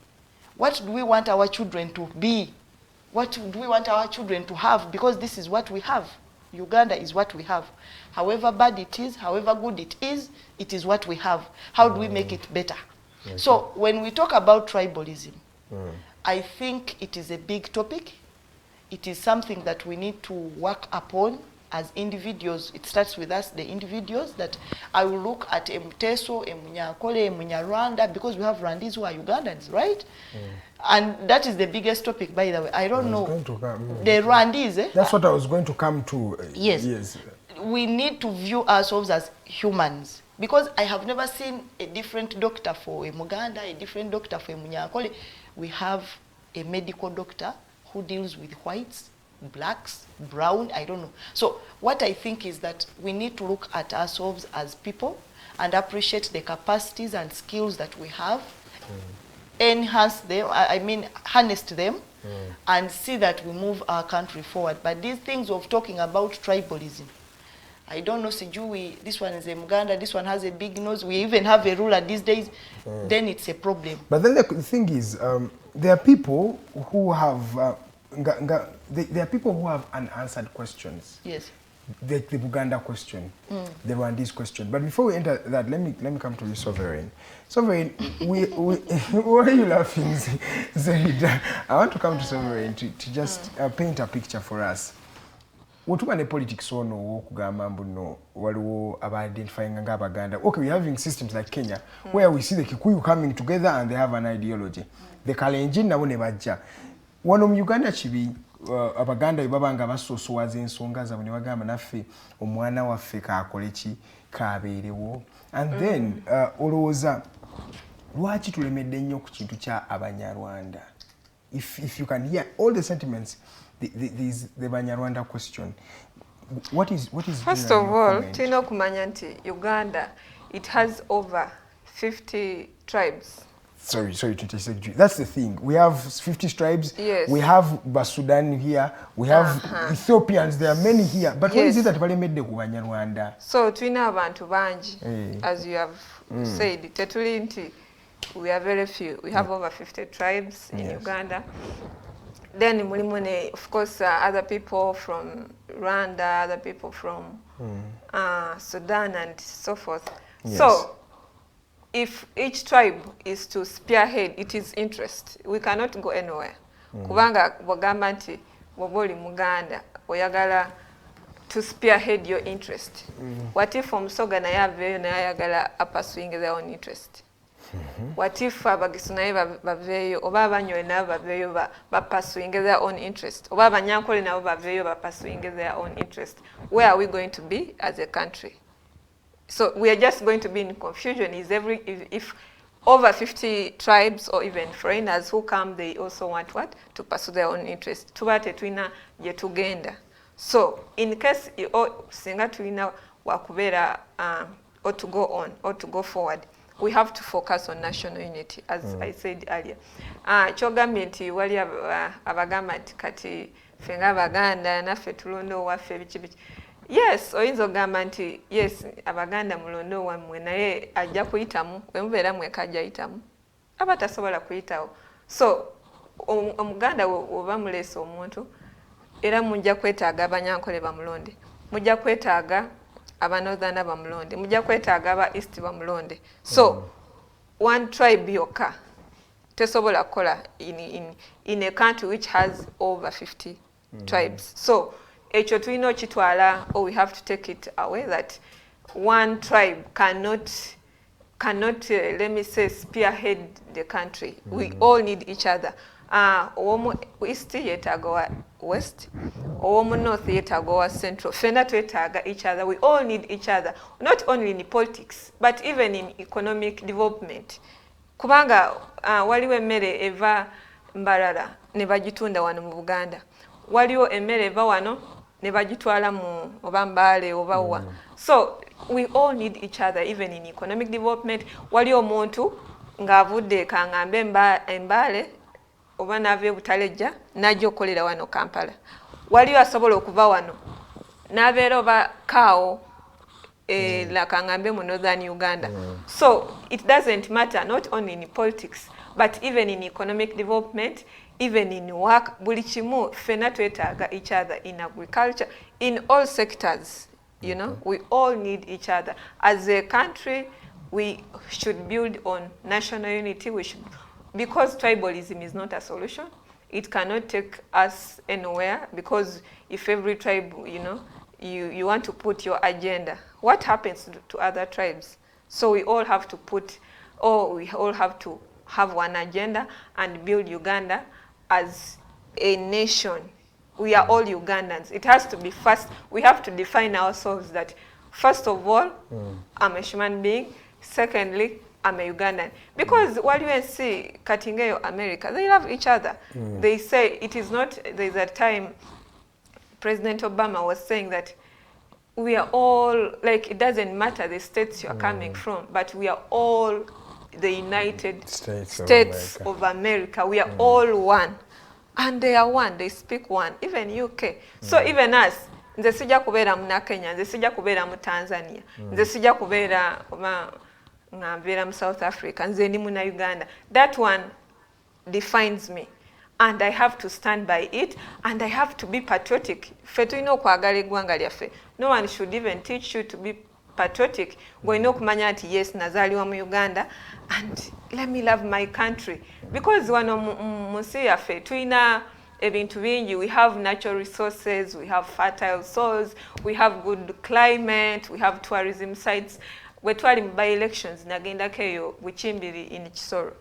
What do we want our children to be? What do we want our children to have? Because this is what we have. Uganda is what we have. However bad it is, however good it is what we have. How do we make it better? Okay. So when we talk about tribalism, I think it is a big topic. It is something that we need to work upon as individuals, it starts with us, the individuals, that I will look at Mteso, Munyakole, Munyarwanda, because we have Rwandese who are Ugandans, right? And that is the biggest topic, by the way. I don't know. The Rwandese. That's what I was going to come to. Yes. We need to view ourselves as humans. Because I have never seen a different doctor for a Muganda, a different doctor for a Munyakole. We have a medical doctor who deals with whites, blacks, brown, I don't know. So what I think is that we need to look at ourselves as people and appreciate the capacities and skills that we have, enhance them, harness them, and see that we move our country forward. But these things of talking about tribalism, I don't know, Sijui, this one is a Muganda, this one has a big nose, we even have a ruler these days, then it's a problem. But then the thing is, there are people who have, there are people who have unanswered questions. Yes. The Buganda question, the Rwandese question. But before we enter that, let me come to you, Sovereign. Sovereign, why are you laughing, Zerida? I want to come to Sovereign to just paint a picture for us. What one politics ono okugamba mbuno waliwo identifying nga Abaganda. Okay, we're having systems like Kenya where we see the Kikuyu coming together and they have an ideology. The Kalenjin nabo ne bajja. Wano mu Uganda chibi Abaganda babanga basosowaza ensonga zaabwe ne bagamba naffe omwana waffe kaakoleki kaabeerewo. And then olowooza lwaki tulemedde nnyo ku kintu kya Abanyarwanda? If you can hear all the sentiments, the Banyarwanda question. What is first of all, tulina okumanya nti Uganda, it has over 50 tribes. Sorry to interject you. That's the thing. We have 50 tribes. Yes. We have Basudan here. We have Ethiopians. There are many here. But what is it that balemedde ku Banyarwanda? So tulina abantu bangi, as you have said. Tetuli nti we are very few. We have over 50 tribes in Uganda. Then mulimune, of course, other people from Rwanda, other people from Sudan, and so forth. Yes. So, if each tribe is to spearhead its interest, we cannot go anywhere. Kubanga bogamba nti boboli Muganda oyagala to spearhead your interest. What if Omusoga naye aveeyo naye ayagala apasuinge their own interest? What if Abagisu naye baveeyo oba Abanyoro nabo baveeyo bapasuinge their own interest? Oba Abanyankole nabo baveeyo bapasuinge their own interest? Where are we going to be as a country? So we are just going to be in confusion. If over 50 tribes or even foreigners who come, they also want what? To pursue their own interest. Tuba tetulina gye tugenda. So in case singa tulina wakubera or to go on or to go forward, we have to focus on national unity, as I said earlier. Kyogambye nti wali abagamba nti kati ffe ng'Abaganda naffe tulonda owaffe biki. Yes, oyinza ogamba nti yes, Abaganda mulonde owammwe naye ajja kuyitamu, bwe mubeera mweka ajja yitamu, aba tasobola kuyitawo. So Omuganda oba muleese omuntu era mujja kwetaaga Abanyankole bamulonde, mujja kwetaaga Abanothern bamulonde, mujja kwetaaga aba East bamulonde. So one tribe yokka tesobola kukola in a country which has over 50 tribes. So ekyo tulina okitwala, or we have to take it away that one tribe cannot let me say spearhead the country. We all need each other. Owomu East yetaaga wa West, owomu North yetaaga wa Central. Fena twetaaga each other. We all need each other, not only in politics but even in economic development. Kubanga waliwo emmere eva Mbarara ne bagitunda wano mu Buganda. Waliwo emmere eva wano ne bagitwala mu oba Mbale oba wa. So we all need each other even in economic development. Waliwo omuntu ng'avudde kangambe Mbale oba nave Butalejja najja okolera wano Kampala. Waliwo asobola okuva wano n'abeera oba Kaawo la kangambe mu Northern Uganda. So it doesn't matter not only in politics but even in economic development, even in work, buli kimu fena twetaaga each other in agriculture, in all sectors, you know, we all need each other. As a country, we should build on national unity. We should, because tribalism is not a solution. It cannot take us anywhere, because if every tribe, you know, you want to put your agenda, what happens to other tribes? So we all have to we all have to have one agenda and build Uganda as a nation. We are all Ugandans. It has to be first, we have to define ourselves that, first of all, I'm a human being. Secondly, I'm a Ugandan. Because while you see Katingeyo, America, they love each other. They say it is not, there's a time President Obama was saying that we are all, like, it doesn't matter the states you're coming from, but we are all the United States of America. We are all one. And they are one, they speak one, even UK. So even us, nze sijja kubeera mu Kenya, nze sijja kubeera mu Tanzania, nze sijja kubeera nga mbeera mu South Africa, nze ndi muna Uganda. That one defines me. And I have to stand by it, and I have to be patriotic. Ffe tulina okwagala eggwanga lyaffe. No one should even teach you to be patriotic. Ng'olina okumanya nti yes, nazaalibwa mu Uganda, and let me love my country. Because wano mu nsi yaffe tulina ebintu bingi. We have natural resources, we have fertile soils, we have good climate, we have tourism sites. Bwe twali mu by-elections nagendako eyo Bukimbiri in Kisoro.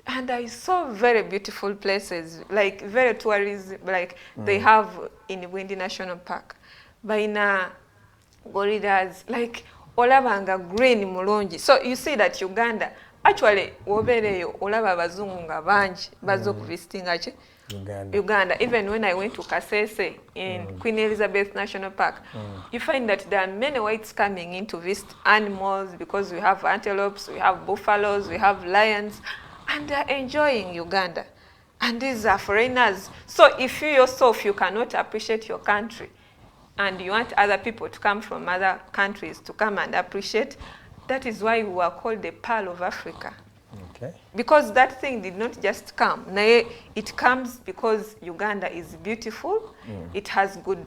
And I saw very beautiful places, like very tourism, like they have in Windi National Park. Baina gorillas, like olabanga green mulungi. So you see that Uganda, actually wobereyo olaba abazungu nga bangi bazo kuvisitinga ki Uganda. Even when I went to Kasese in Queen Elizabeth National Park, you find that there are many whites coming in to visit animals because we have antelopes, we have buffaloes, we have lions, and they're enjoying Uganda. And these are foreigners. So if you yourself, you cannot appreciate your country, and you want other people to come from other countries to come and appreciate, that is why we were called the Pearl of Africa. Okay. Because that thing did not just come. It comes because Uganda is beautiful, it has good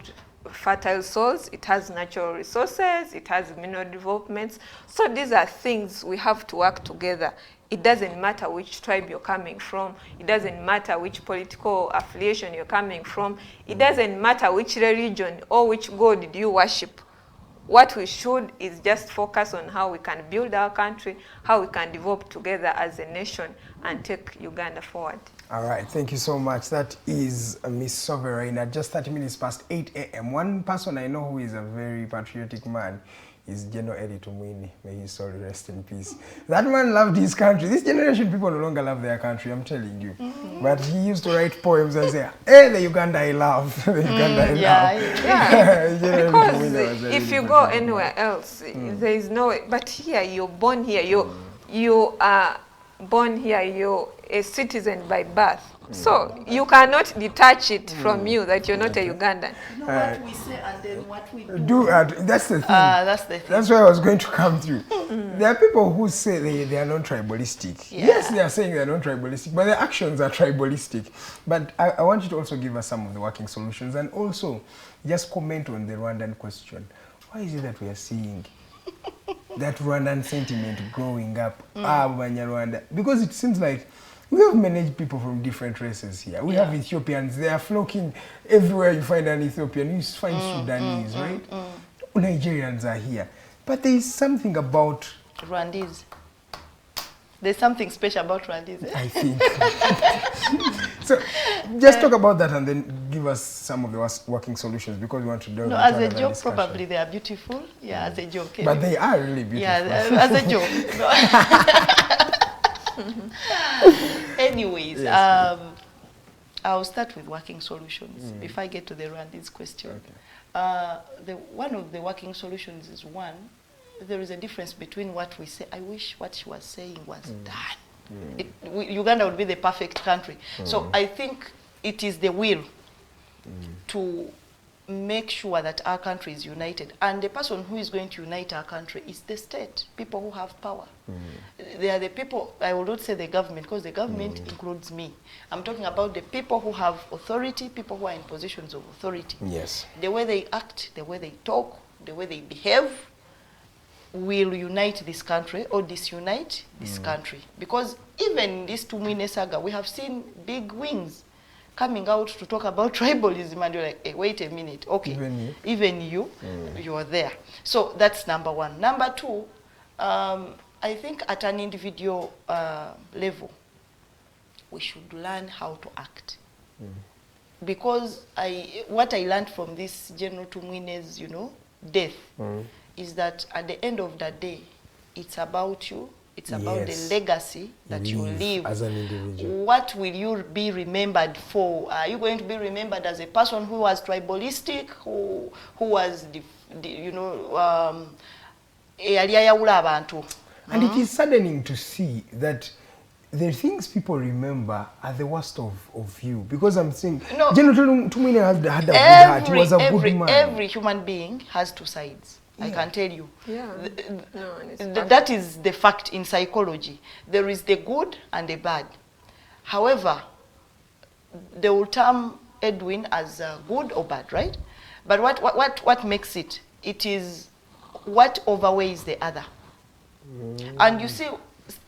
fertile soils, it has natural resources, it has mineral developments. So these are things we have to work together. It doesn't matter which tribe you're coming from. It doesn't matter which political affiliation you're coming from. It doesn't matter which religion or which God do you worship. What we should is just focus on how we can build our country, how we can develop together as a nation and take Uganda forward. All right, thank you so much. That is Miss Sovereign at just 30 minutes past 8 a.m. One person I know who is a very patriotic man is General Eddie Tumwini. May his soul rest in peace. That man loved his country. This generation, people no longer love their country, I'm telling you. But he used to write poems and say, hey, the Uganda I love. The Uganda I love. Yeah. Because if you go anywhere else, there is no way. But here, you're born here. You are born here. You're a citizen by birth. So you cannot detach it from you that you're not a Ugandan. No, what we say and then what we do. That's the thing. That's the thing. That's where I was going to come through. There are people who say they are non-tribalistic. Yeah. Yes, they are saying they are non-tribalistic, but their actions are tribalistic. But I want you to also give us some of the working solutions and also just comment on the Rwandan question. Why is it that we are seeing that Rwandan sentiment growing up? Rwanda? Because it seems like we have managed people from different races here. We have Ethiopians, they are flocking everywhere you find an Ethiopian. You find Sudanese, right? Nigerians are here. But there is something about Rwandese. There's something special about Rwandese. I think. So just talk about that and then give us some of the working solutions because we want to delve into as a joke, discussion. Probably they are beautiful. Yeah, as a joke. Okay. But they are really beautiful. Yeah, as a joke. Anyways, yes. I'll start with working solutions if I get to the Rwandese question. Okay. One of the working solutions is there is a difference between what we say. I wish what she was saying was done. Uganda would be the perfect country. So I think it is the will to make sure that our country is united. And the person who is going to unite our country is the state, people who have power. They are the people, I will not say the government, because the government includes me. I'm talking about the people who have authority, people who are in positions of authority. Yes. The way they act, the way they talk, the way they behave will unite this country or disunite this country. Because even in this Tumwine saga, we have seen big wins. coming out to talk about tribalism, and you're like, hey, wait a minute, okay, even you, you are there. So that's number one. Number two, I think at an individual level, we should learn how to act. Because what I learned from this General Tumwine's, death, is that at the end of the day, it's about you. It's about the legacy that you leave as an individual. What will you be remembered for? Are you going to be remembered as a person who was tribalistic, who was, And it is saddening to see that the things people remember are the worst of you. Because I'm saying, General Tumwine had a good heart. He was a good man. Every human being has two sides. I can tell you. Yeah. That is the fact in psychology. There is the good and the bad. However, they will term Edwin as good or bad, right? But what makes it? It is what overweighs the other. And you see,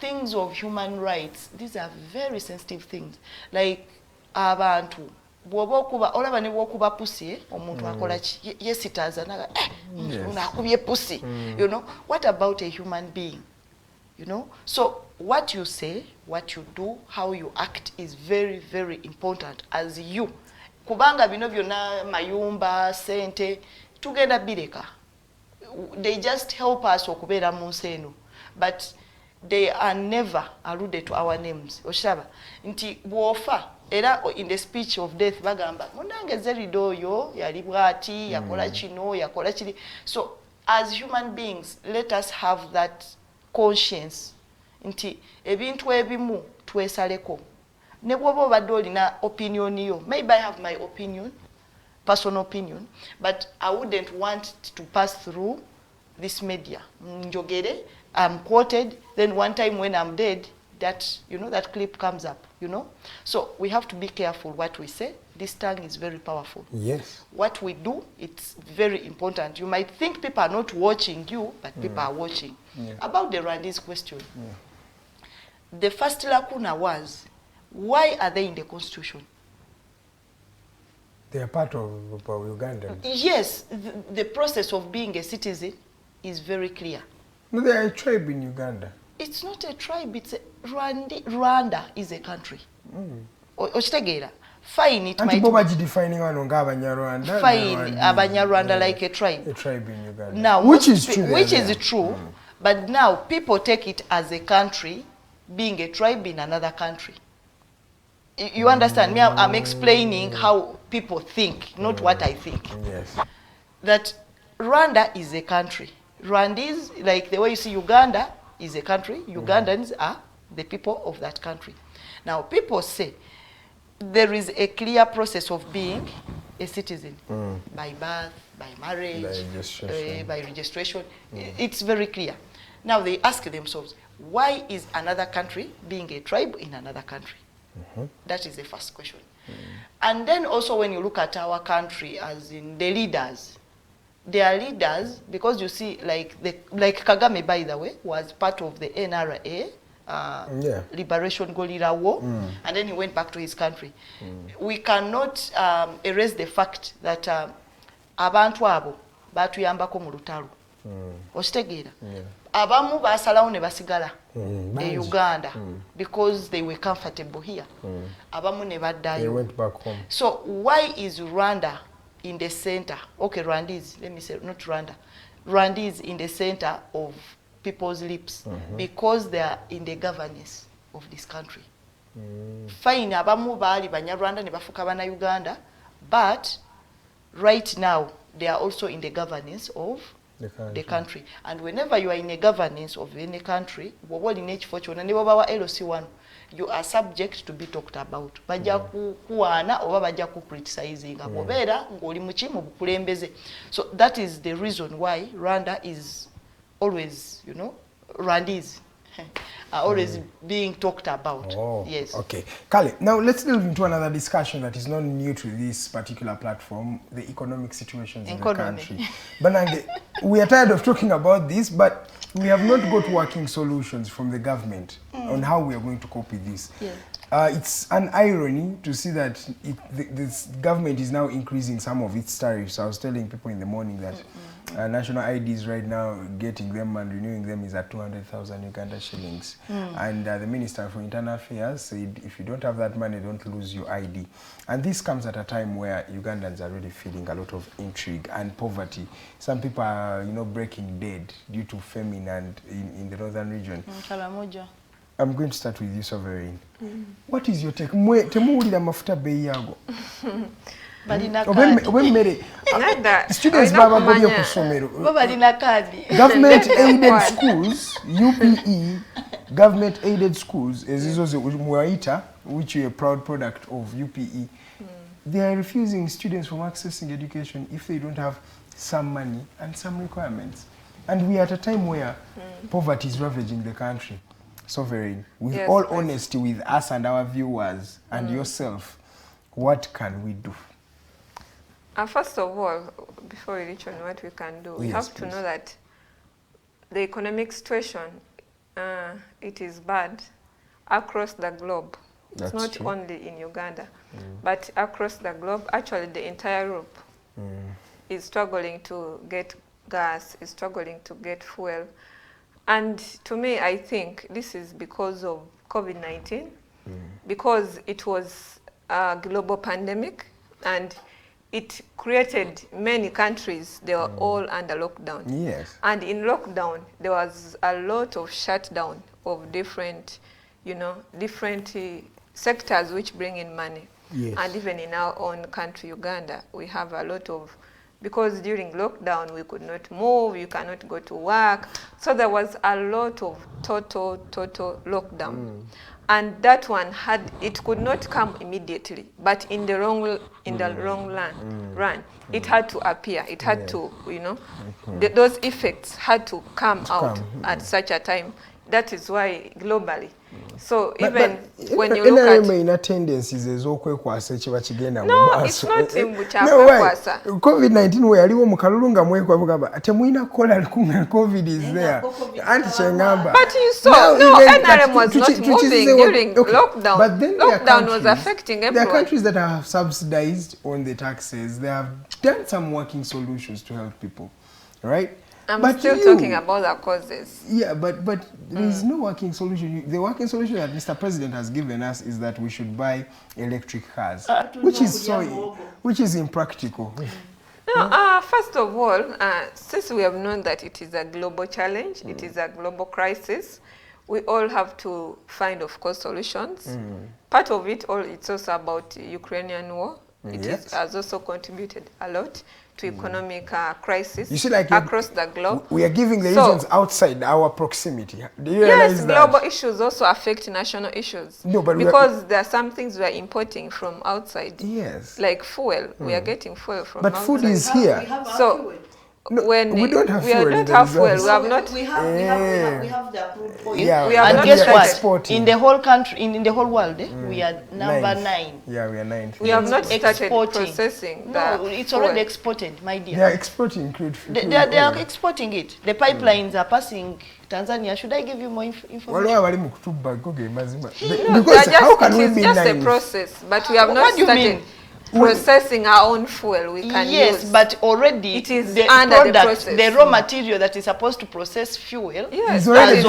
things of human rights, these are very sensitive things. Like abantu. Olaba ne wokuba pussy, omuntu akola ki yesitaza naga unakubye pussy. What about a human being? So what you say, what you do, how you act is very, very important as you. Kubanga bino byonna mayumba sente tugenda bireka. They just help us okubeera mu nsi eno, but they are never alluded to our names. Oshaba nti bwofa era in the speech of death bagamba munange Zerida oyo yali bwati yakola kino yakola kiri. So as human beings, let us have that conscience nti ebintu ebimu twesaleko ne bwoba obadde olina opinion yo. Maybe I have my opinion, personal opinion, but I wouldn't want to pass through this media. Njogere, I'm quoted, then one time when I'm dead, that that clip comes up, So we have to be careful what we say. This tongue is very powerful. Yes. What we do, it's very important. You might think people are not watching you, but people are watching. About the Rwandese question, the first lacuna was, why are they in the constitution? They are part of Uganda. Yes, the process of being a citizen is very clear. No, they are a tribe in Uganda. It's not a tribe, it's a Rwanda is a country. Ochitegeera. Fine, it might be defining Abanyarwanda. Fine, Abanyarwanda like a tribe. A tribe in Uganda. Now, which is true. Which is true, but now people take it as a country, being a tribe in another country. You understand me? I'm explaining how people think, not what I think. Yes. That Rwanda is a country. Rwandese, like the way you see Uganda, is a country. Ugandans are the people of that country. Now, people say there is a clear process of being a citizen by birth, by marriage, by registration. It's very clear. Now, they ask themselves, why is another country being a tribe in another country? That is the first question. And then also when you look at our country as in the leaders, they are leaders because you see, like Kagame, by the way, was part of the NRA, Liberation Gorilla War, and then he went back to his country. We cannot erase the fact that abantu abo batuyambako mu lutalo. Okitegeera. Abamu basalawo ne basigala e Uganda because they were comfortable here. Abamu ne baddayo. They went back home. So why is Rwanda in the center? Okay, Rwandese, let me say, not Rwanda. Rwandese in the center of people's lips because they are in the governance of this country. Fine, abamu bali Banyarwanda ne bafuka bana Uganda, but right now they are also in the governance of the country. And whenever you are in a governance of any country, you are subject to be talked about. So that is the reason why Rwanda is always, Rwandese are always being talked about. Yes. Okay. Kale, now let's delve into another discussion that is not new to this particular platform, the economic situations in the country. Banange, we are tired of talking about this, but we have not got working solutions from the government on how we are going to cope with this. Yeah. It's an irony to see that this government is now increasing some of its tariffs. I was telling people in the morning that national IDs right now, getting them and renewing them is at 200,000 Uganda shillings. And the Minister for Internal Affairs said, if you don't have that money, don't lose your ID. And this comes at a time where Ugandans are really feeling a lot of intrigue and poverty. Some people are, breaking dead due to famine and in the northern region. I'm going to start with you, Sovereign. What is your take? Temuulira mafuta bei yago. Students babagobye ku ssomero. Government aided schools, UPE, government aided schools, ezizo ze muwaita, which are a proud product of UPE. They are refusing students from accessing education if they don't have some money and some requirements. And we are at a time where poverty is ravaging the country. Sovereign, with all honesty with us and our viewers and yourself, what can we do? First of all, before we reach on what we can do, we have to know that the economic situation, it is bad across the globe. It's not only in Uganda, but across the globe. Actually, the entire Europe is struggling to get gas, is struggling to get fuel. And to me, I think this is because of COVID-19, because it was a global pandemic and it created many countries, they were all under lockdown. Yes. And in lockdown, there was a lot of shutdown of different, different sectors which bring in money. Yes. And even in our own country, Uganda, we have a lot of, because during lockdown we could not move, you cannot go to work. So there was a lot of total lockdown. And that one it could not come immediately, but in the long run, it had to appear. It had to, those effects had to come out at such a time. That is why globally. So even when you look at in tendencies is okwekwasa ekiba kigenda mu no, it's not kwasa. COVID-19 we aliwo mu kalulu nga mwekwa bugaba temuina kola COVID is there. Anti chengamba. But you saw NRM was not moving during lockdown. But then lockdown was affecting everyone. There are countries that have subsidized on the taxes. They have done some working solutions to help people, right? I'm still talking about the causes. Yeah, but there is no working solution. The working solution that Mr. President has given us is that we should buy electric cars, which is impractical. No, first of all, since we have known that it is a global challenge, it is a global crisis, we all have to find, of course, solutions. Part of it all, it's also about Ukrainian war. It has also contributed a lot to economic crisis across the globe. We are giving the reasons outside our proximity. Do you realize that? Global issues also affect national issues. No, but because there are some things we are importing from outside. Yes. Like fuel. We are getting fuel from outside. But food is here. So no, when we don't have fuel. We don't have fuel. We have not. We have the approved oil. Yeah, we have and not guess what? Exporting. In the whole country, in the whole world, we are number 9. Yeah, we are 9. We have not started exporting. Processing. No, it's already exported, my dear. They are exporting crude fuel. They are exporting it. The pipelines are passing Tanzania. Should I give you more information? Because how can we be just 9? A process, but we have not started processing our own fuel we can use. Yes, but already it is the under product, the process. the raw material that is supposed to process fuel has already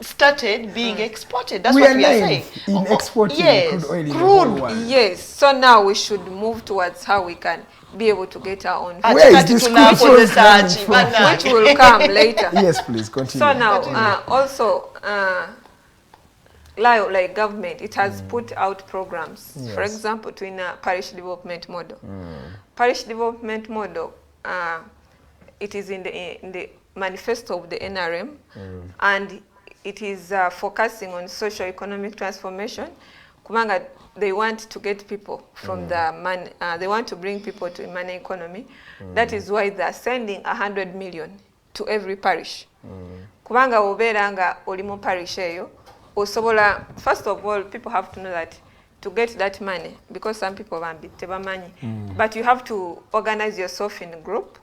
started being exported. That's what we are saying. In exporting yes, crude oil in the crude. whole world. Yes, so now we should move towards how we can be able to get our own fuel. Where is this crude which will come later. Yes, please continue. So now also like government, it has put out programs. For example, to in a parish development model. Parish development model, it is in the manifesto of the NRM, and it is focusing on socio-economic transformation. Kumanga, they want to get people from the money. They want to bring people to money economy. That is why they are sending 100 million to every parish. Kumanga oberanga olimo parish eyo. First of all, people have to know that to get that money, because some people want money, but you have to organize yourself in a group.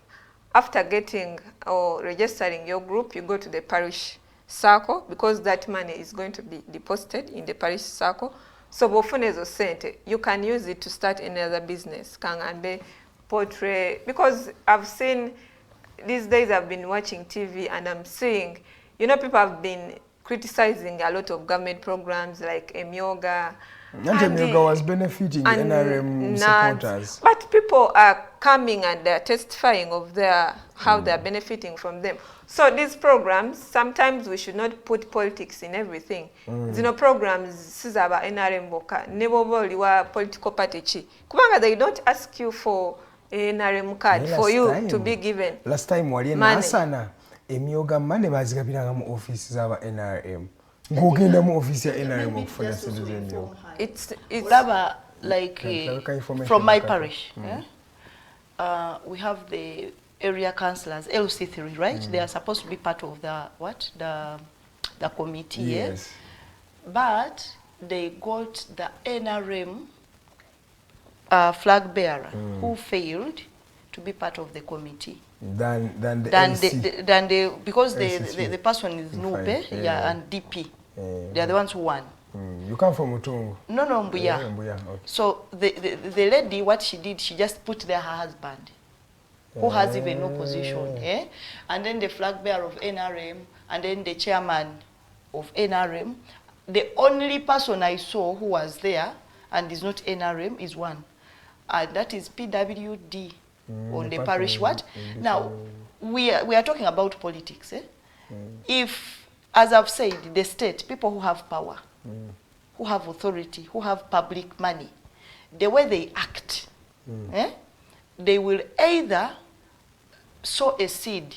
After getting or registering your group, you go to the parish circle, because that money is going to be deposited in the parish circle. So bofuna ezo sente, you can use it to start another business. Kangambe, portrait, because I've seen, these days I've been watching TV and I'm seeing, you know, people have been criticizing a lot of government programs like Emyoga. And Emyoga was benefiting NRM supporters. But people are coming and they're testifying of how they're benefiting from them. So these programs, sometimes we should not put politics in everything. Zino programs, sizaba NRM boka, nebo liwa political party chi. Kubanga they don't ask you for NRM card for you to be given. Last time wali na asana, Emyoga mane bazigabiranga mu office zaba NRM. Ngogenda mu office ya NRM okufuna citizen yo. It's like from my parish. We have the area councillors, LC3, right? They are supposed to be part of the committee. Yes. But they got the NRM flag bearer who failed to be part of the committee. Than the because the person is Nube and DP. They are the ones who won. You come from Mutungu? No, Mbuya. Okay. So the lady, what she did, she just put there her husband, who has even no position, and then the flag bearer of NRM, and then the chairman of NRM. The only person I saw who was there and is not NRM is one, and that is PWD on the parish. Now we are talking about politics. If, as I've said, the state, people who have power, who have authority, who have public money, the way they act, they will either sow a seed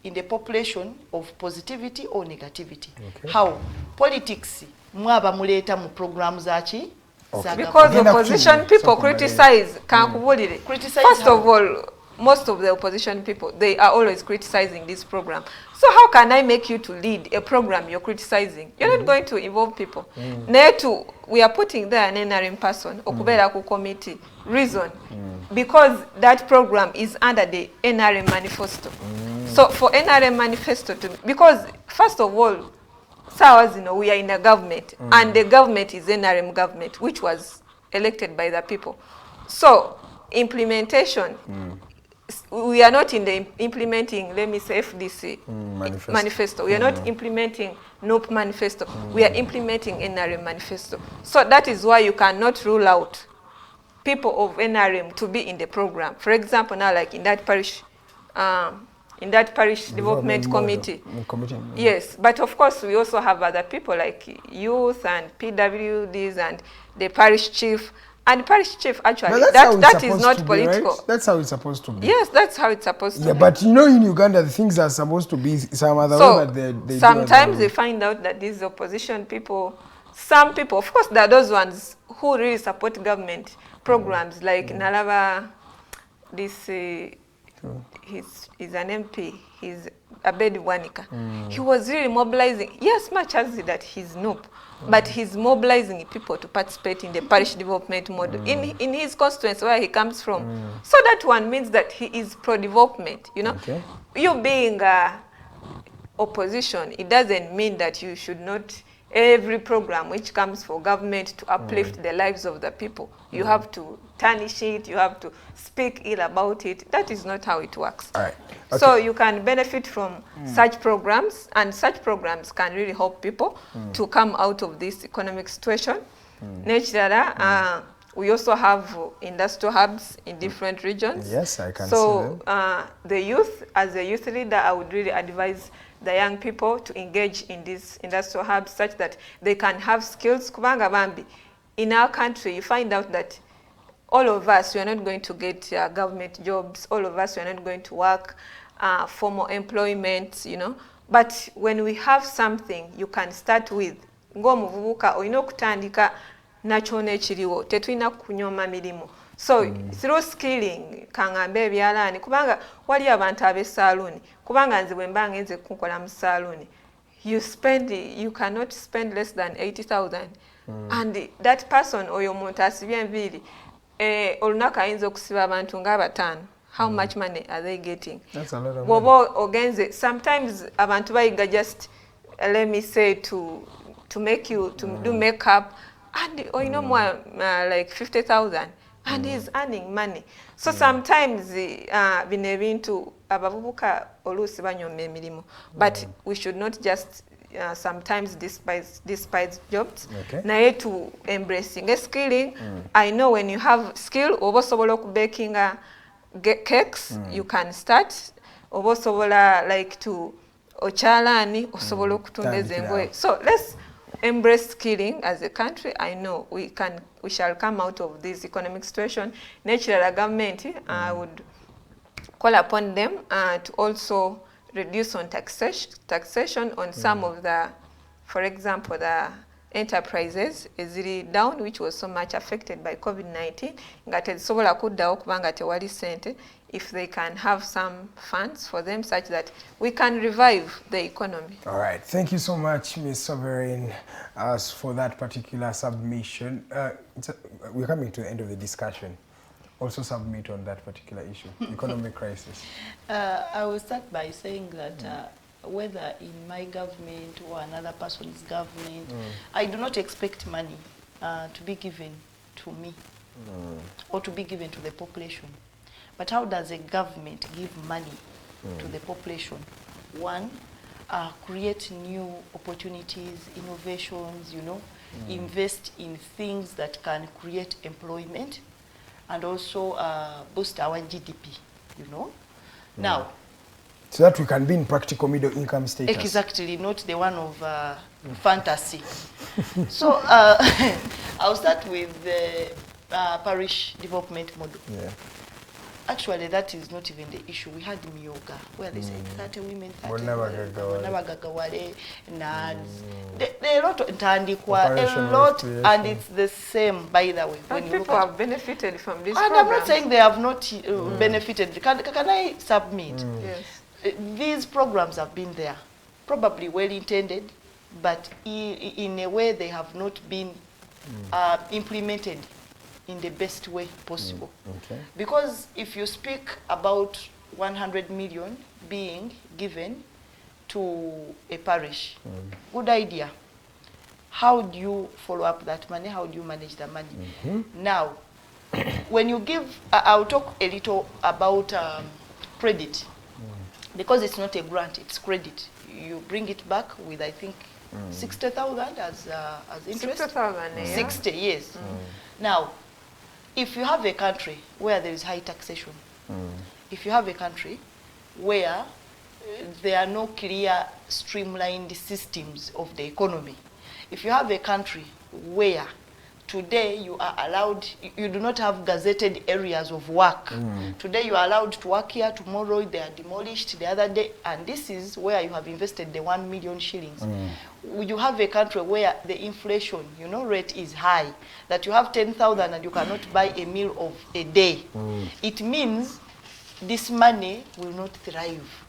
in the population of positivity or negativity. Okay. How? Politics, mwaba muleta mu programs achi. Because opposition people criticize, first of all, most of the opposition people, they are always criticizing this program. So how can I make you to lead a program you're criticizing? You're not going to involve people. We are putting there an NRM person, okubera ku committee. Reason, because that program is under the NRM manifesto. So for NRM manifesto because first of all, we are in a government, and the government is NRM government, which was elected by the people. So implementation, we are not in the implementing, let me say, FDC manifesto. We are not implementing NOP manifesto. We are implementing NRM manifesto. So that is why you cannot rule out people of NRM to be in the program. For example, now like in that parish development committee. Yes, but of course we also have other people like youth and PWDs and the parish chief. And parish chief, actually, that is not political. Right? That's how it's supposed to be. Yes, that's how it's supposed to be. But you know, in Uganda, the things are supposed to be some other way, but they sometimes they find out that these opposition people, some people, of course, there are those ones who really support government programs, like Nalava, he's an MP, he's Abedi Wanika. He was really mobilizing, yes, much as that he's NOP, but he's mobilizing people to participate in the parish development model in his constituency where he comes from. So that one means that he is pro-development, you know. Okay. You being opposition, it doesn't mean that you should not, every program which comes for government to uplift the lives of the people, you have to tarnish it, you have to speak ill about it. That is not how it works. All right. Okay. So you can benefit from such programs, and such programs can really help people to come out of this economic situation. Naturally, we also have industrial hubs in different regions. Yes, I can see them. The youth, as a youth leader, I would really advise the young people to engage in these industrial hubs such that they can have skills. Kubanga bambi, in our country, you find out that all of us, we are not going to get government jobs. All of us, we are not going to work formal employment, you know. But when we have something, you can start with. Ngomuvubuka oyina okutandika nakyo n'ekiriwo tetulina kunyoma mirimu. So through skilling kangambe ebyalaani kubanga wali abantu ab'esaaluni kubanga nze bwe mba ngenze kukola mu saaluni you cannot spend less than 80,000 and that person oyo omuntu asibye enviiri olunaku ayinza okusiba abantu nga bataano. How much money are they getting? That's a lot of money. Ogenze, sometimes abantu bayiga just let me say to make you to do makeup, and or you know more like 50,000, and he's earning money. So sometimes bino ebintu abavubuka oluusi banyoma emirimu, but we should not just sometimes despise jobs. Naye to embracing a skilling. I know when you have skill, oba osobola okubaking cakes, you can start. Oba osobola like to ochalani osobola okutunda ezengoye. So let's embrace skilling as a country. I know we shall come out of this economic situation. Natural government, I would call upon them to also reduce on taxation on some of the, for example, the enterprises eziri down, which was so much affected by COVID-19. Nga tezisobola kuddawo kubanga tewali sente. If they can have some funds for them such that we can revive the economy. All right. Thank you so much, Ms. Sovereign, for that particular submission. We're coming to the end of the discussion. Also submit on that particular issue, economic crisis. I will start by saying that whether in my government or another person's government, I do not expect money to be given to me or to be given to the population. But how does a government give money to the population? One, create new opportunities, innovations, you know, invest in things that can create employment, and also boost our GDP, you know. Now, so that we can be in practical middle income status. Exactly, not the one of fantasy. So I'll start with the parish development model. Actually, that is not even the issue. We had Myoga, where they said 30 women, 30 Bonnabyabufuzi, NADS. There are a lot of Tandikwa, a lot, and it's the same, by the way. When people have benefited from this program. And I'm not saying they have not benefited. Can I submit? Yes. These programs have been there, probably well intended, but in a way they have not been implemented in the best way possible. Because if you speak about 100 million being given to a parish, good idea. How do you follow up that money? How do you manage the money? Now, when you give, I'll talk a little about credit, because it's not a grant, it's credit. You bring it back with, I think, 60,000 as interest. 60,000, yeah. 60, yes. Now, if you have a country where there is high taxation, if you have a country where there are no clear streamlined systems of the economy, if you have a country where today you are allowed, you do not have gazetted areas of work. Today you are allowed to work here, tomorrow they are demolished, the other day, and this is where you have invested the 1 million shillings. You have a country where the inflation, you know, rate is high, that you have 10,000 and you cannot buy a meal of a day. It means this money will not thrive.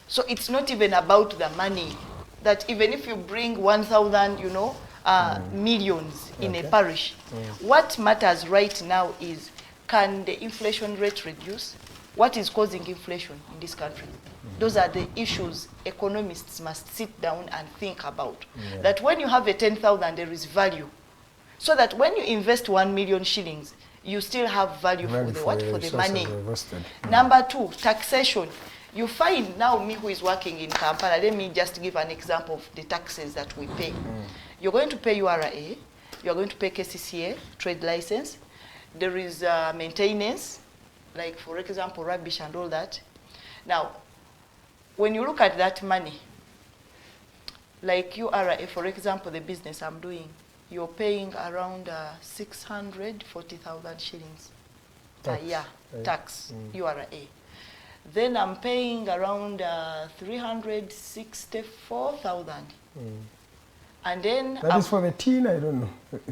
So it's not even about the money, that even if you bring 1,000, you know, millions in a parish, what matters right now is, can the inflation rate reduce? What is causing inflation in this country? Those are the issues economists must sit down and think about. That when you have a 10,000, there is value. So that when you invest 1 million shillings, you still have value for the what? For the money. Number two, taxation. You find now, me who is working in Kampala, let me just give an example of the taxes that we pay. You're going to pay URA, you're going to pay KCCA, trade license. There is maintenance, like for example, rubbish and all that. Now, when you look at that money, like URA, for example, the business I'm doing, you're paying around 640,000 shillings a year, tax, URA. Then I'm paying around 364,000. And then that is for the tin, I don't know.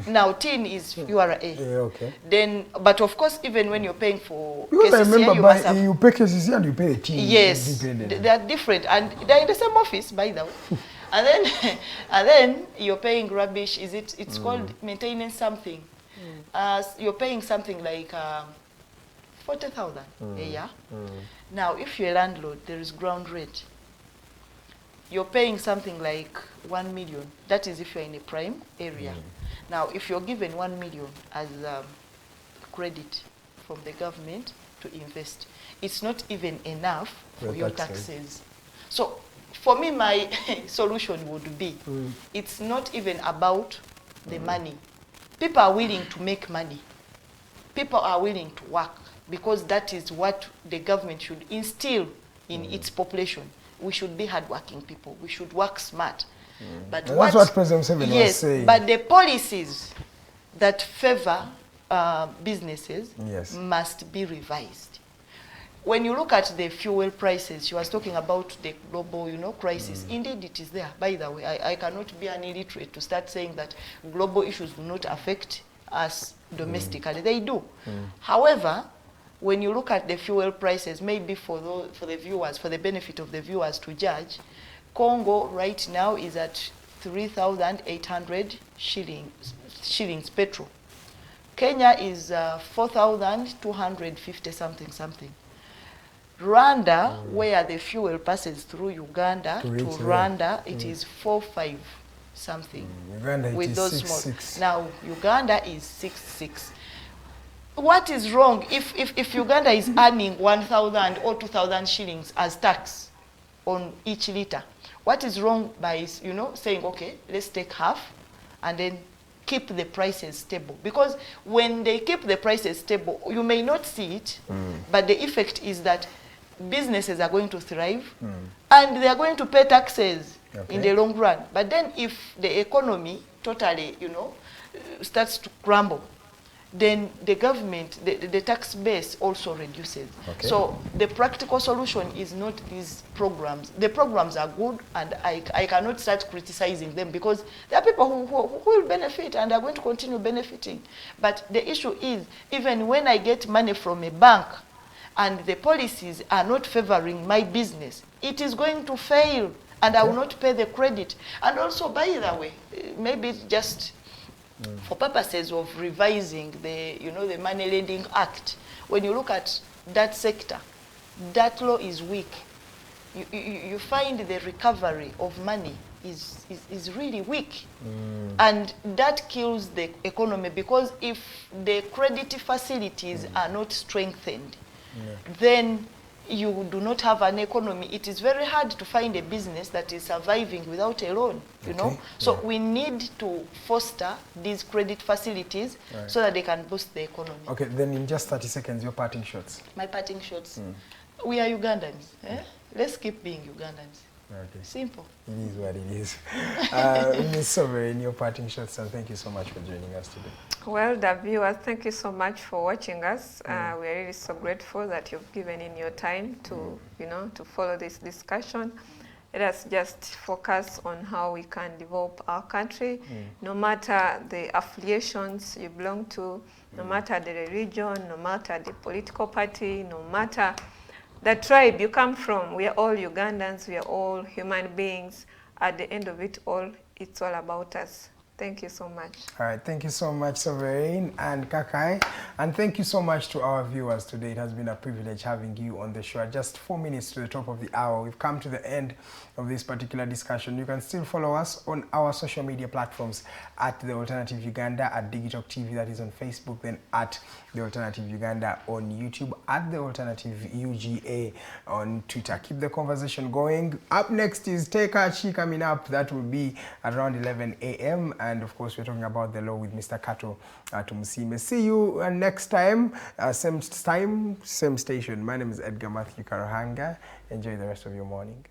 Now tin is URA. Okay. Then, but of course, even when you're paying for because KCCA, I remember you pay KCCA and you pay the tin. Yes, they are different, and they're in the same office, by the way. and then you're paying rubbish. It's called maintenance something. You're paying something like 40,000 a year. Now, if you're a landlord, there is ground rent. you're paying something like 1 million. That is if you're in a prime area. Now, if you're given 1 million as credit from the government to invest, it's not even enough for your taxes. So, for me, my solution would be, it's not even about the money. People are willing to make money. People are willing to work because that is what the government should instill in its population. We should be hardworking people. We should work smart. But that's what President Museveni was saying. But the policies that favor businesses must be revised. When you look at the fuel prices, she was talking about the global, crisis. Indeed, it is there. By the way, I cannot be an illiterate to start saying that global issues do not affect us domestically. They do. However, when you look at the fuel prices, maybe for the viewers, for the benefit of the viewers to judge, Congo right now is at 3,800 shillings petrol. Kenya is 4,250 something. Rwanda, where the fuel passes through Uganda to Rwanda, it is 4,500 something. Uganda with it is those 6,600. Now Uganda is 6,600. What is wrong if Uganda is earning 1,000 or 2,000 shillings as tax on each liter? What is wrong by saying, okay, let's take half and then keep the prices stable? Because when they keep the prices stable, you may not see it, but the effect is that businesses are going to thrive and they are going to pay taxes in the long run. But then if the economy totally, starts to crumble, then the government, the tax base also reduces. So the practical solution is not these programs. The programs are good, and I cannot start criticizing them because there are people who will benefit and are going to continue benefiting. But the issue is, even when I get money from a bank and the policies are not favoring my business, it is going to fail and I will not pay the credit. And also, by the way, maybe just for purposes of revising the Money Lending Act, when you look at that sector, that law is weak. You find the recovery of money is really weak. And that kills the economy, because if the credit facilities are not strengthened, then you do not have an economy. It is very hard to find a business that is surviving without a loan, So we need to foster these credit facilities so that they can boost the economy. Okay, then in just 30 seconds, your parting shots. My parting shots. We are Ugandans. Let's keep being Ugandans. Simple. It is what it is. Ms. Sovereign, your parting shots, and thank you so much for joining us today. Well, the viewers, thank you so much for watching us. We are really so grateful that you've given in your time to, to follow this discussion. Let us just focus on how we can develop our country, no matter the affiliations you belong to, no matter the religion, no matter the political party, no matter the tribe you come from. We are all Ugandans, we are all human beings. At the end of it all, it's all about us. Thank you so much. All right, thank you so much, Sovereign and Kakayi. And thank you so much to our viewers today. It has been a privilege having you on the show. Just 4 minutes to the top of the hour. We've come to the end of this particular discussion. You can still follow us on our social media platforms at The Alternative Uganda, at Digitalk TV, that is on Facebook, then at The Alternative Uganda on YouTube, at The Alternative UGA on Twitter. Keep the conversation going. Up next is Tekachi coming up. That will be around 11 a.m. And of course, we're talking about the law with Mr. Kato Tumusime. See you next time, same time, same station. My name is Edgar Mathew Karuhanga. Enjoy the rest of your morning.